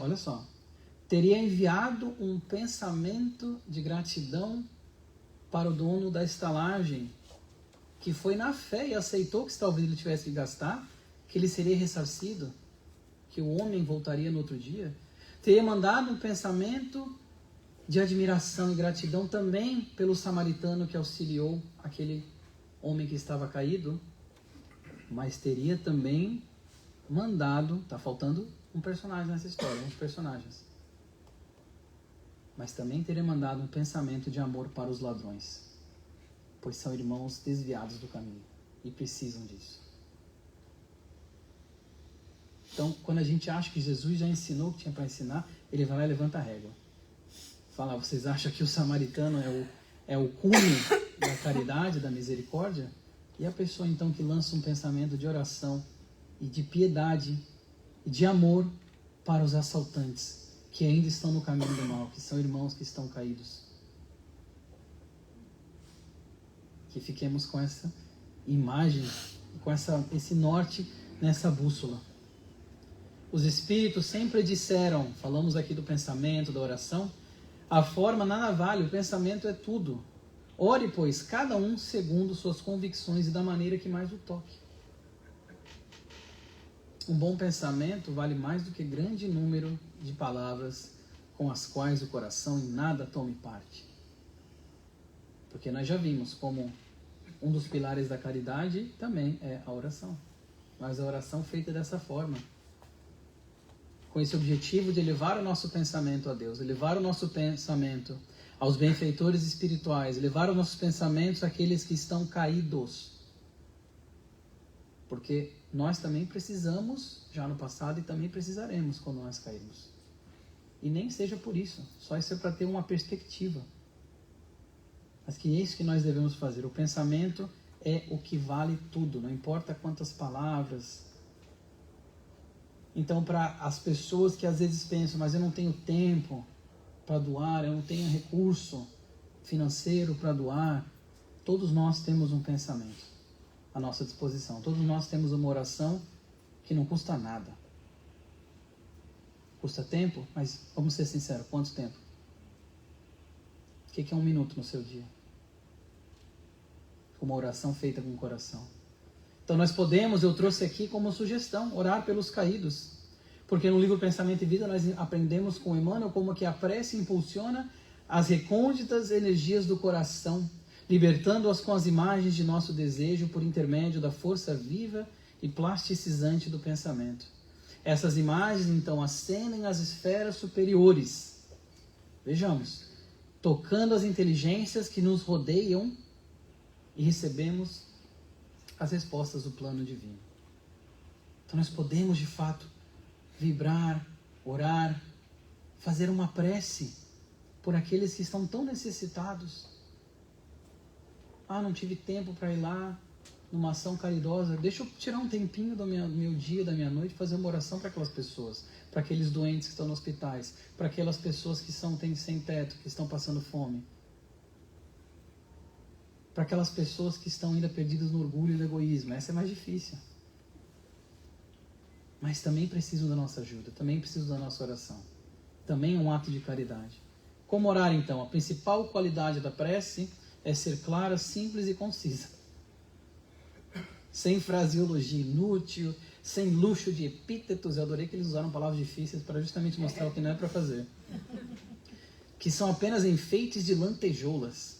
enviado um pensamento de gratidão para o dono da estalagem, que foi na fé e aceitou que se talvez ele tivesse que gastar, que ele seria ressarcido, que o homem voltaria no outro dia. Teria mandado um pensamento de admiração e gratidão também pelo samaritano que auxiliou aquele homem que estava caído, mas teria também mandado, está faltando um personagem nessa história, uns personagens, mas também teria mandado um pensamento de amor para os ladrões, pois são irmãos desviados do caminho e precisam disso. Então, quando a gente acha que Jesus já ensinou o que tinha para ensinar, ele vai lá e levanta a régua. Fala, vocês acham que o samaritano é o cume da caridade, da misericórdia, e a pessoa então que lança um pensamento de oração e de piedade e de amor para os assaltantes que ainda estão no caminho do mal, que são irmãos que estão caídos. Que fiquemos com essa imagem, com esse norte nessa bússola. Os Espíritos sempre disseram, falamos aqui do pensamento, da oração, a forma nada vale, o pensamento é tudo. Ore, pois, cada um segundo suas convicções e da maneira que mais o toque. Um bom pensamento vale mais do que grande número de palavras com as quais o coração em nada tome parte. Porque nós já vimos como um dos pilares da caridade também é a oração. Mas a oração feita dessa forma, com esse objetivo de elevar o nosso pensamento a Deus, elevar o nosso pensamento aos benfeitores espirituais, elevar os nossos pensamentos àqueles que estão caídos. Porque nós também precisamos, já no passado, e também precisaremos quando nós cairmos. E nem seja por isso, só isso é para ter uma perspectiva. Mas que é isso que nós devemos fazer. O pensamento é o que vale tudo, não importa quantas palavras. Então, para as pessoas que às vezes pensam, mas eu não tenho tempo para doar, eu não tenho recurso financeiro para doar, todos nós temos um pensamento à nossa disposição. Todos nós temos uma oração que não custa nada. Custa tempo, mas vamos ser sinceros, quanto tempo? O que é 1 minuto no seu dia? Uma oração feita com o coração. Então nós podemos, eu trouxe aqui como sugestão, orar pelos caídos. Porque no livro Pensamento e Vida nós aprendemos com Emmanuel como que a prece impulsiona as recônditas energias do coração, libertando-as com as imagens de nosso desejo por intermédio da força viva e plasticizante do pensamento. Essas imagens então ascendem às esferas superiores. Vejamos, tocando as inteligências que nos rodeiam e recebemos as respostas do plano divino. Então nós podemos de fato vibrar, orar, fazer uma prece por aqueles que estão tão necessitados. Ah, não tive tempo para ir lá numa ação caridosa. Deixa eu tirar um tempinho do meu dia, da minha noite, fazer uma oração para aquelas pessoas, para aqueles doentes que estão nos hospitais, para aquelas pessoas que são sem teto, que estão passando fome, para aquelas pessoas que estão ainda perdidas no orgulho e no egoísmo. Essa é mais difícil. Mas também precisam da nossa ajuda, também precisam da nossa oração. Também é um ato de caridade. Como orar então? A principal qualidade da prece é ser clara, simples e concisa. Sem fraseologia inútil, sem luxo de epítetos. Eu adorei que eles usaram palavras difíceis para justamente mostrar o que não é para fazer. Que são apenas enfeites de lantejoulas.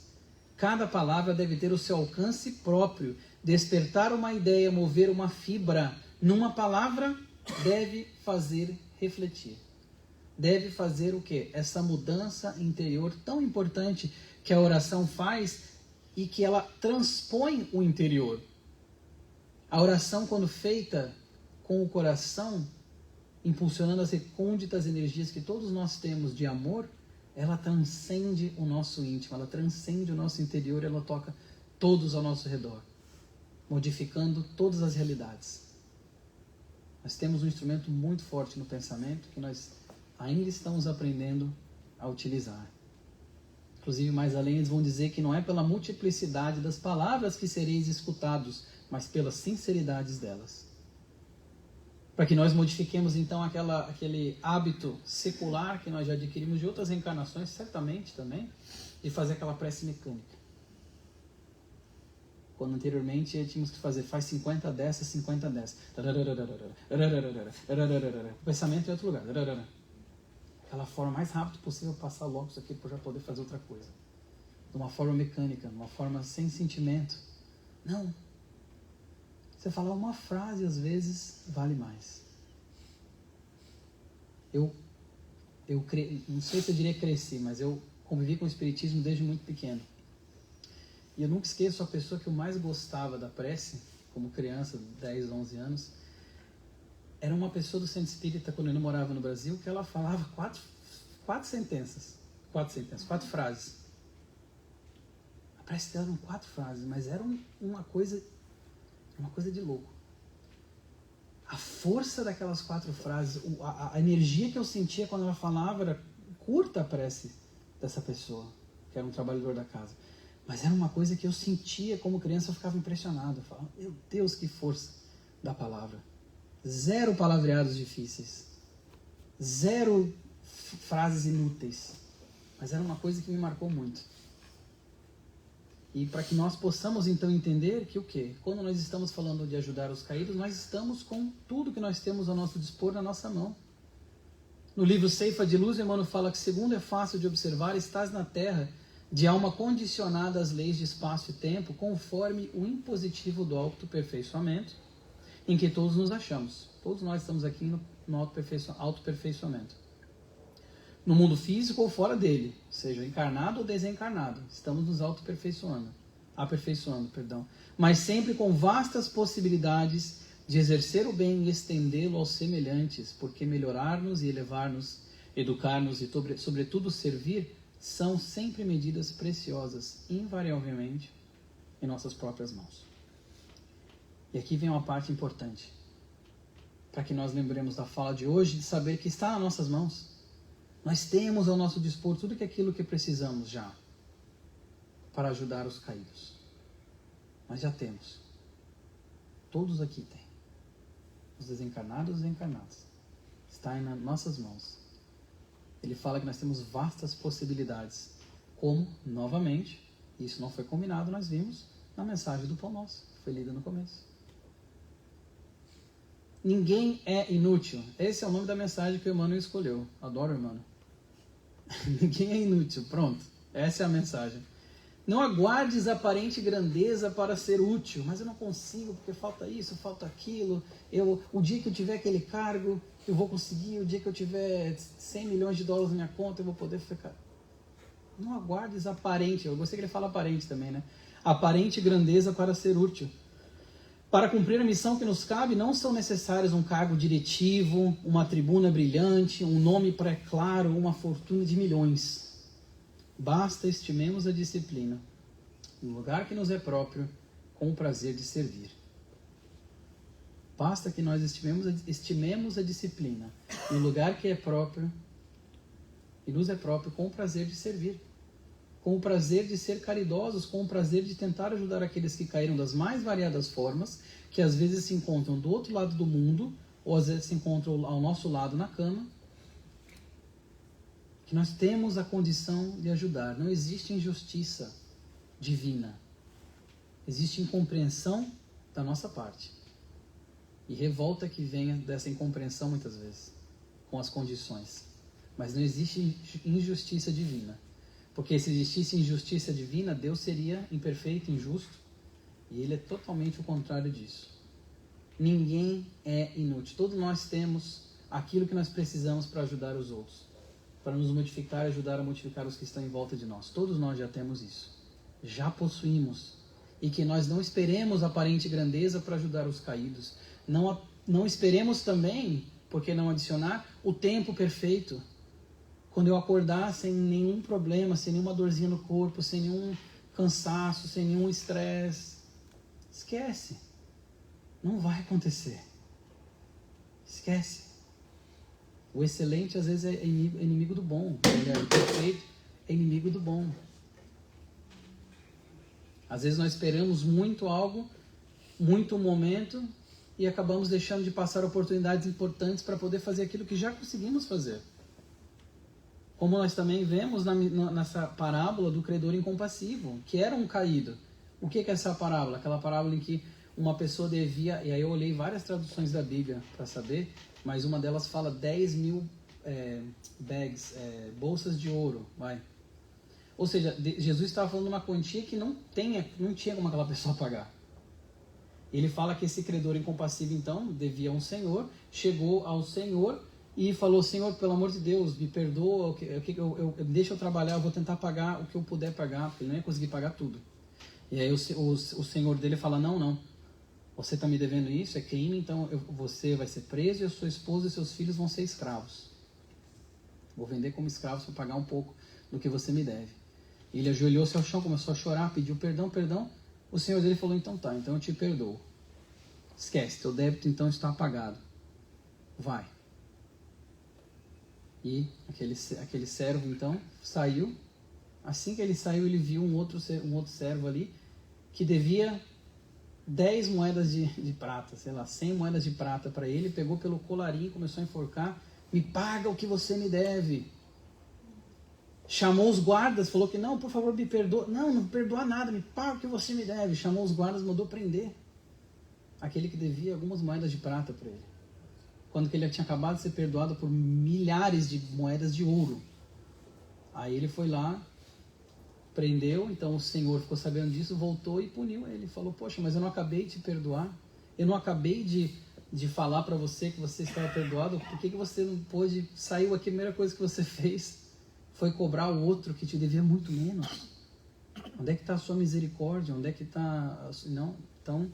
Cada palavra deve ter o seu alcance próprio, despertar uma ideia, mover uma fibra. Numa palavra, deve fazer refletir. Deve fazer o quê? Essa mudança interior tão importante que a oração faz e que ela transpõe o interior. A oração, quando feita com o coração, impulsionando as recônditas energias que todos nós temos de amor, ela transcende o nosso íntimo, ela transcende o nosso interior, ela toca todos ao nosso redor, modificando todas as realidades. Nós temos um instrumento muito forte no pensamento que nós ainda estamos aprendendo a utilizar. Inclusive, mais além, eles vão dizer que não é pela multiplicidade das palavras que sereis escutados, mas pelas sinceridades delas. Para que nós modifiquemos, então, aquele hábito secular que nós já adquirimos de outras encarnações, certamente também, de fazer aquela prece mecânica. Quando anteriormente tínhamos que fazer, faz 50 dessas, 50 dessas. O pensamento em outro lugar. Aquela forma mais rápida possível, passar logo isso aqui para já poder fazer outra coisa. De uma forma mecânica, de uma forma sem sentimento. Não. Você falar uma frase, às vezes, vale mais. Não sei se eu diria cresci, mas eu convivi com o Espiritismo desde muito pequeno. E eu nunca esqueço a pessoa que eu mais gostava da prece, como criança, 10, 11 anos, era uma pessoa do Centro Espírita, quando eu ainda morava no Brasil, que ela falava quatro frases. A Parece que eram 4 frases, mas era uma coisa de louco. A força daquelas 4 frases, a energia que eu sentia quando ela falava era curta a prece dessa pessoa, que era um trabalhador da casa. Mas era uma coisa que eu sentia como criança, eu ficava impressionado. Eu falava, meu Deus, que força da palavra. 0 palavreados difíceis. 0 frases inúteis. Mas era uma coisa que me marcou muito. E para que nós possamos então entender que o quê? Quando nós estamos falando de ajudar os caídos, nós estamos com tudo que nós temos ao nosso dispor na nossa mão. No livro Ceifa de Luz, Emmanuel fala que, segundo é fácil de observar, estás na terra de alma condicionada às leis de espaço e tempo, conforme o impositivo do autoaperfeiçoamento, em que todos nos achamos. Todos nós estamos aqui no autoaperfeiçoamento. No mundo físico ou fora dele, seja encarnado ou desencarnado, estamos nos aperfeiçoando, mas sempre com vastas possibilidades de exercer o bem e estendê-lo aos semelhantes, porque melhorar-nos e elevar-nos, educar-nos e, sobretudo, servir, são sempre medidas preciosas, invariavelmente, em nossas próprias mãos. E aqui vem uma parte importante, para que nós lembremos da fala de hoje, de saber que está nas nossas mãos. Nós temos ao nosso dispor tudo aquilo que precisamos já para ajudar os caídos. Nós já temos. Todos aqui têm. Os desencarnados e os desencarnados. Está nas nossas mãos. Ele fala que nós temos vastas possibilidades. Como, novamente, isso não foi combinado, nós vimos na mensagem do Pão Nosso, que foi lida no começo. Ninguém é inútil. Esse é o nome da mensagem que o Emmanuel escolheu. Adoro o Emmanuel. Ninguém é inútil. Pronto. Essa é a mensagem. Não aguardes aparente grandeza para ser útil. Mas eu não consigo porque falta isso, falta aquilo. O dia que eu tiver aquele cargo, eu vou conseguir. O dia que eu tiver 100 milhões de dólares na minha conta, eu vou poder ficar... Não aguardes aparente. Eu gostei que ele fala aparente também, né? Aparente grandeza para ser útil. Para cumprir a missão que nos cabe, não são necessários um cargo diretivo, uma tribuna brilhante, um nome pré-claro, uma fortuna de milhões. Basta estimemos a disciplina, no lugar que nos é próprio, com o prazer de servir. Basta que nós estimemos a disciplina, no lugar que é próprio, e nos é próprio, com o prazer de servir. Com o prazer de ser caridosos, com o prazer de tentar ajudar aqueles que caíram das mais variadas formas, que às vezes se encontram do outro lado do mundo, ou às vezes se encontram ao nosso lado na cama, que nós temos a condição de ajudar. Não existe injustiça divina. Existe incompreensão da nossa parte. E revolta que venha dessa incompreensão muitas vezes, com as condições. Mas não existe injustiça divina. Porque se existisse injustiça divina, Deus seria imperfeito, injusto, e Ele é totalmente o contrário disso. Ninguém é inútil. Todos nós temos aquilo que nós precisamos para ajudar os outros, para nos modificar e ajudar a modificar os que estão em volta de nós. Todos nós já temos isso. Já possuímos. E que nós não esperemos aparente grandeza para ajudar os caídos. Não esperemos também, por que não adicionar, o tempo perfeito. Quando eu acordar sem nenhum problema, sem nenhuma dorzinha no corpo, sem nenhum cansaço, sem nenhum estresse. Esquece. Não vai acontecer. Esquece. O excelente às vezes é inimigo do bom. O perfeito é inimigo do bom. Às vezes nós esperamos muito algo, muito momento, e acabamos deixando de passar oportunidades importantes para poder fazer aquilo que já conseguimos fazer. Como nós também vemos nessa parábola do credor incompassivo, que era um caído. O que é essa parábola? Aquela parábola em que uma pessoa devia, e aí eu olhei várias traduções da Bíblia para saber, mas uma delas fala 10 mil bolsas de ouro. Ou seja, Jesus estava falando de uma quantia que não tinha como aquela pessoa pagar. Ele fala que esse credor incompassivo, então, devia a um senhor, chegou ao senhor e falou: Senhor, pelo amor de Deus, me perdoa, deixa eu trabalhar, eu vou tentar pagar o que eu puder pagar, porque ele não ia conseguir pagar tudo. E aí o senhor dele fala: não, você está me devendo isso, é crime, então você vai ser preso e a sua esposa e seus filhos vão ser escravos. Vou vender como escravos para pagar um pouco do que você me deve. Ele ajoelhou-se ao chão, começou a chorar, pediu perdão, perdão. O senhor dele falou, então tá, então eu te perdoo. Esquece, teu débito então está apagado. Vai. E aquele servo então saiu. Assim que ele saiu, ele viu um outro servo ali que devia 10 moedas de prata, sei lá, 100 moedas de prata para ele. Pegou pelo colarinho e começou a enforcar. Me paga o que você me deve. Chamou os guardas, falou que não, por favor, me perdoa. Não perdoa nada, me paga o que você me deve. Chamou os guardas, mandou prender aquele que devia algumas moedas de prata para ele. Quando que ele tinha acabado de ser perdoado por milhares de moedas de ouro. Aí ele foi lá, prendeu, então o Senhor ficou sabendo disso, voltou e puniu ele. Falou, poxa, mas eu não acabei de te perdoar? Eu não acabei de falar para você que você estava perdoado? Por que você não pôde? Saiu aqui, a primeira coisa que você fez foi cobrar o outro que te devia muito menos. Onde é que está a sua misericórdia? Onde é que está... Não, então...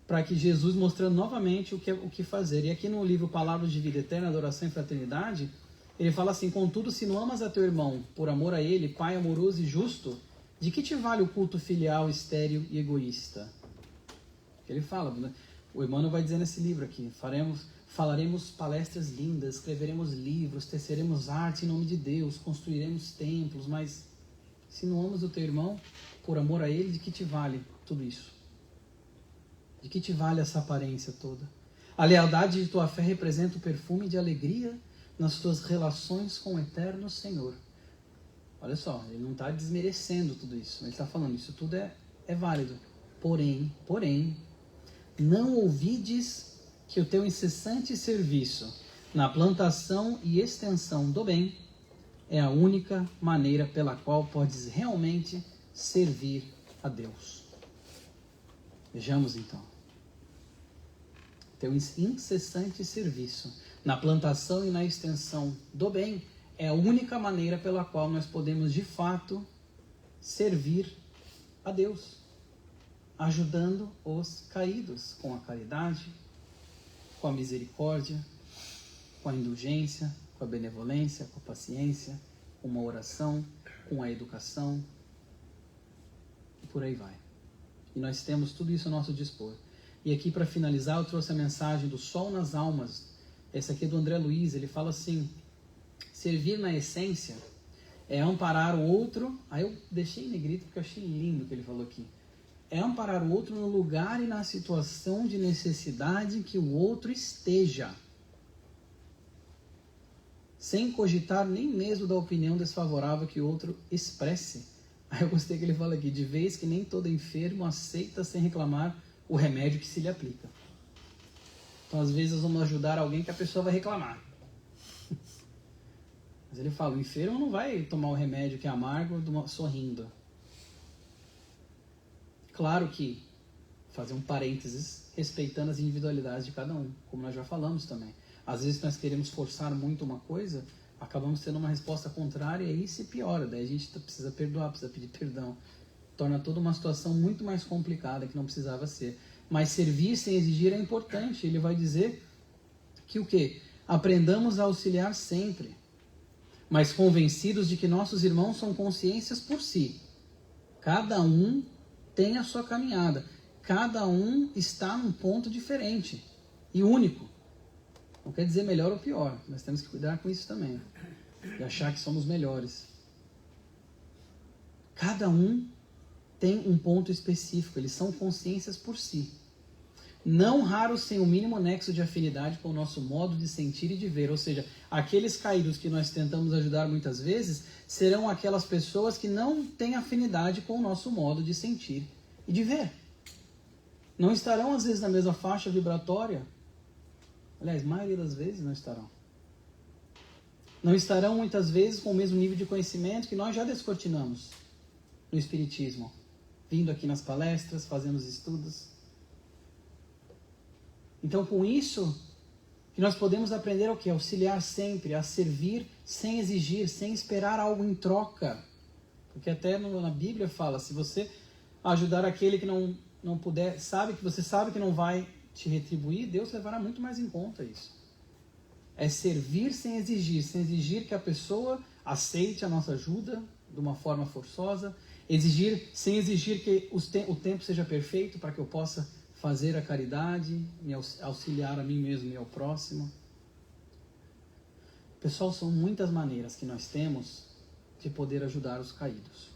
para que Jesus mostrando novamente o que fazer. E aqui no livro Palavras de Vida Eterna, Adoração e Fraternidade, ele fala assim, contudo, se não amas a teu irmão por amor a ele, pai amoroso e justo, de que te vale o culto filial, estéril e egoísta? Ele fala, né? O Emmanuel vai dizer nesse livro aqui, falaremos palestras lindas, escreveremos livros, teceremos arte em nome de Deus, construiremos templos, mas se não amas o teu irmão por amor a ele, de que te vale tudo isso? De que te vale essa aparência toda? A lealdade de tua fé representa o perfume de alegria nas tuas relações com o eterno Senhor. Olha só, ele não está desmerecendo tudo isso. Ele está falando, isso tudo é válido. Porém, não ouvides que o teu incessante serviço na plantação e extensão do bem é a única maneira pela qual podes realmente servir a Deus. Vejamos então. Teu incessante serviço na plantação e na extensão do bem é a única maneira pela qual nós podemos de fato servir a Deus, ajudando os caídos com a caridade, com a misericórdia, com a indulgência, com a benevolência, com a paciência, com uma oração, com a educação, e por aí vai. E nós temos tudo isso a nosso dispor. E aqui, para finalizar, eu trouxe a mensagem do Sol nas Almas. Essa aqui é do André Luiz. Ele fala assim, servir na essência é amparar o outro. Aí eu deixei em negrito porque eu achei lindo o que ele falou aqui. É amparar o outro no lugar e na situação de necessidade em que o outro esteja, sem cogitar nem mesmo da opinião desfavorável que o outro expresse. Aí eu gostei que ele fala aqui, de vez que nem todo enfermo aceita sem reclamar o remédio que se lhe aplica. Então, às vezes, vamos ajudar alguém que a pessoa vai reclamar. Mas ele fala, o enfermo não vai tomar o remédio que é amargo sorrindo. Claro que, fazer um parênteses, respeitando as individualidades de cada um, como nós já falamos também. Às vezes nós queremos forçar muito uma coisa, acabamos tendo uma resposta contrária e aí se piora. Daí a gente precisa perdoar, precisa pedir perdão. Torna toda uma situação muito mais complicada que não precisava ser. Mas servir sem exigir é importante. Ele vai dizer que o quê? Aprendamos a auxiliar sempre, mas convencidos de que nossos irmãos são consciências por si. Cada um tem a sua caminhada. Cada um está num ponto diferente e único. Não quer dizer melhor ou pior. Nós temos que cuidar com isso também. E achar que somos melhores. Cada um tem um ponto específico. Eles são consciências por si. Não raros sem o mínimo nexo de afinidade com o nosso modo de sentir e de ver. Ou seja, aqueles caídos que nós tentamos ajudar muitas vezes serão aquelas pessoas que não têm afinidade com o nosso modo de sentir e de ver. Não estarão às vezes na mesma faixa vibratória. Aliás, a maioria das vezes não estarão. Não estarão muitas vezes com o mesmo nível de conhecimento que nós já descortinamos no Espiritismo. Vindo aqui nas palestras, fazendo os estudos. Então, com isso, que nós podemos aprender o quê? Auxiliar sempre, a servir sem exigir, sem esperar algo em troca. Porque até na Bíblia fala, se você ajudar aquele que não puder, você sabe que não vai te retribuir, Deus levará muito mais em conta isso. É servir sem exigir que a pessoa aceite a nossa ajuda, de uma forma forçosa, sem exigir que o tempo seja perfeito para que eu possa fazer a caridade, me auxiliar a mim mesmo e ao próximo. Pessoal, são muitas maneiras que nós temos de poder ajudar os caídos.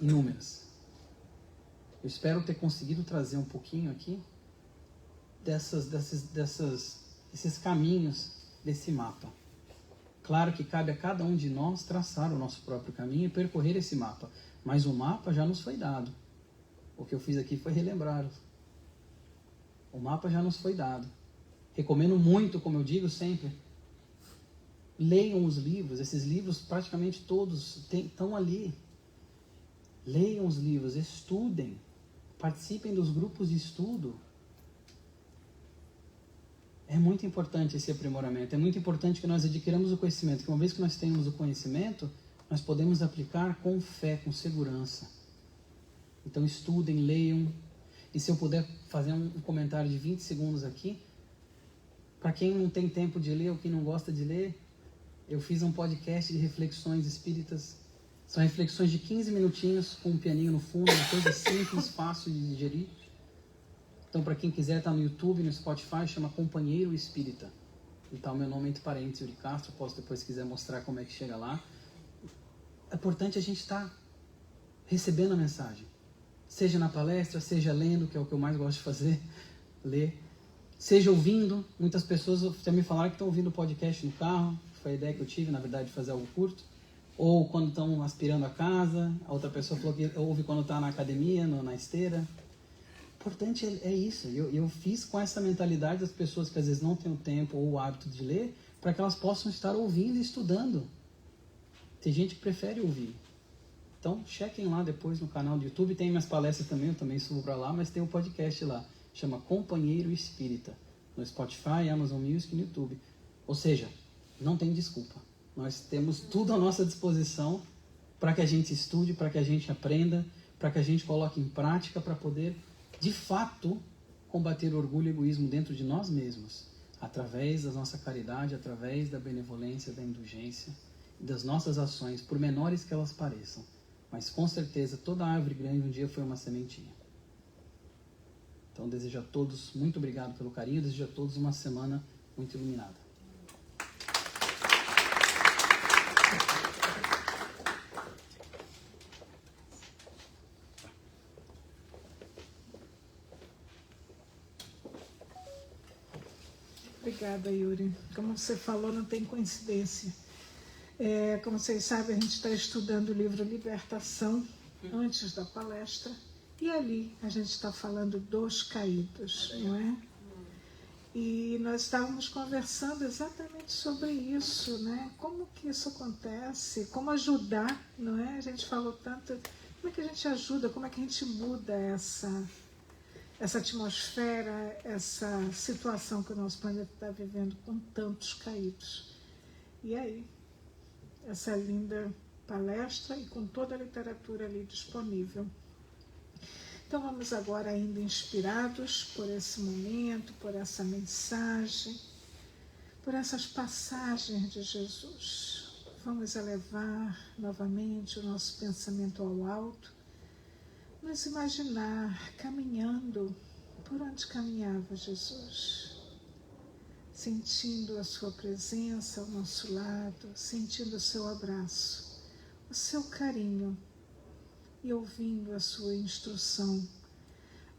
Inúmeras. Eu espero ter conseguido trazer um pouquinho aqui desses caminhos desse mapa. Claro que cabe a cada um de nós traçar o nosso próprio caminho e percorrer esse mapa. Mas o mapa já nos foi dado. O que eu fiz aqui foi relembrar. O mapa já nos foi dado. Recomendo muito, como eu digo sempre, leiam os livros. Esses livros praticamente todos estão ali. Leiam os livros, estudem. Participem dos grupos de estudo. É muito importante esse aprimoramento. É muito importante que nós adquiramos o conhecimento. Que uma vez que nós tenhamos o conhecimento, nós podemos aplicar com fé, com segurança. Então estudem, leiam. E se eu puder fazer um comentário de 20 segundos aqui, para quem não tem tempo de ler ou quem não gosta de ler, eu fiz um podcast de reflexões espíritas. São reflexões de 15 minutinhos com um pianinho no fundo, uma coisa simples, fácil de digerir. Então, para quem quiser, está no YouTube, no Spotify, chama Companheiro Espírita. E está o meu nome entre parênteses, Yuri Castro. Posso depois, se quiser, mostrar como é que chega lá. É importante a gente estar recebendo a mensagem. Seja na palestra, seja lendo, que é o que eu mais gosto de fazer, ler. Seja ouvindo. Muitas pessoas já me falaram que estão ouvindo o podcast no carro. Foi a ideia que eu tive, na verdade, de fazer algo curto. Ou quando estão aspirando a casa. A outra pessoa falou que ouve quando está na academia, na esteira. O importante é isso. Eu fiz com essa mentalidade das pessoas que às vezes não têm o tempo ou o hábito de ler, para que elas possam estar ouvindo e estudando. Tem gente que prefere ouvir. Então, chequem lá depois no canal do YouTube. Tem minhas palestras também, eu também subo para lá, mas tem um podcast lá. Chama Companheiro Espírita. No Spotify, Amazon Music e no YouTube. Ou seja, não tem desculpa. Nós temos tudo à nossa disposição para que a gente estude, para que a gente aprenda, para que a gente coloque em prática, para poder, de fato, combater o orgulho e o egoísmo dentro de nós mesmos, através da nossa caridade, através da benevolência, da indulgência e das nossas ações, por menores que elas pareçam. Mas com certeza toda árvore grande um dia foi uma sementinha. Então desejo a todos muito obrigado pelo carinho, desejo a todos uma semana muito iluminada. Obrigada, Yuri. Como você falou, não tem coincidência. Como vocês sabem, a gente está estudando o livro Libertação antes da palestra. E ali a gente está falando dos caídos, não é? E nós estávamos conversando exatamente sobre isso, né? Como que isso acontece, como ajudar, não é? A gente falou tanto, como é que a gente ajuda, como é que a gente muda essa atmosfera, essa situação que o nosso planeta está vivendo com tantos caídos. E aí, essa linda palestra e com toda a literatura ali disponível. Então vamos agora ainda inspirados por esse momento, por essa mensagem, por essas passagens de Jesus. Vamos elevar novamente o nosso pensamento ao alto, nos imaginar caminhando por onde caminhava Jesus, sentindo a sua presença ao nosso lado, sentindo o seu abraço, o seu carinho, e ouvindo a sua instrução,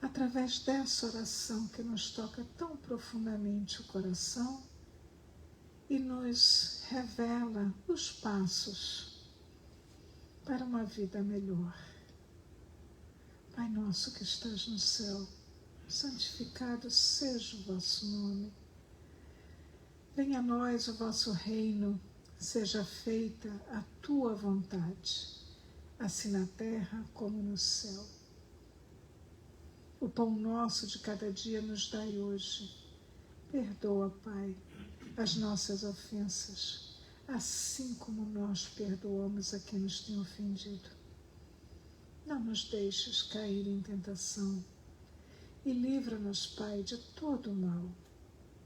através dessa oração que nos toca tão profundamente o coração e nos revela os passos para uma vida melhor. Pai nosso que estás no céu, santificado seja o vosso nome. Venha a nós o vosso reino, seja feita a tua vontade, assim na terra como no céu. O pão nosso de cada dia nos dai hoje. Perdoa, Pai, as nossas ofensas, assim como nós perdoamos a quem nos tem ofendido. Não nos deixes cair em tentação e livra-nos, Pai, de todo o mal,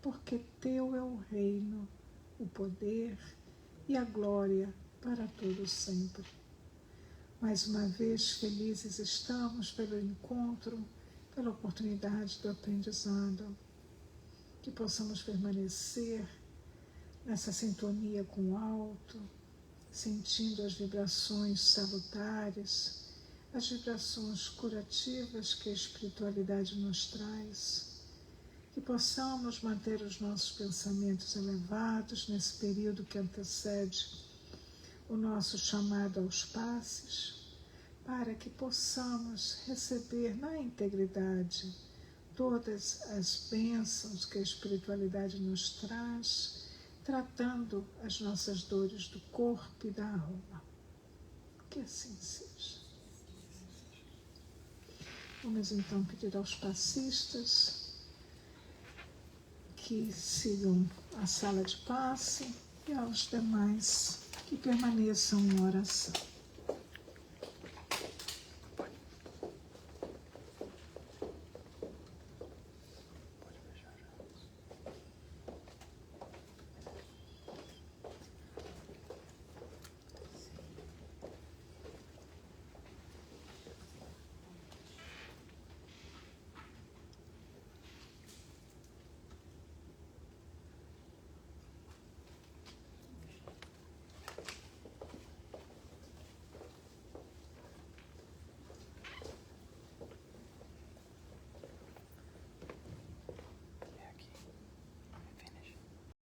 porque teu é o reino, o poder e a glória para todo sempre. Mais uma vez, felizes estamos pelo encontro, pela oportunidade do aprendizado, que possamos permanecer nessa sintonia com o alto, sentindo as vibrações salutares, as vibrações curativas que a espiritualidade nos traz, que possamos manter os nossos pensamentos elevados nesse período que antecede o nosso chamado aos passes, para que possamos receber na integridade todas as bênçãos que a espiritualidade nos traz, tratando as nossas dores do corpo e da alma. Que assim seja. Vamos então pedir aos passistas que sigam a sala de passe e aos demais que permaneçam em oração.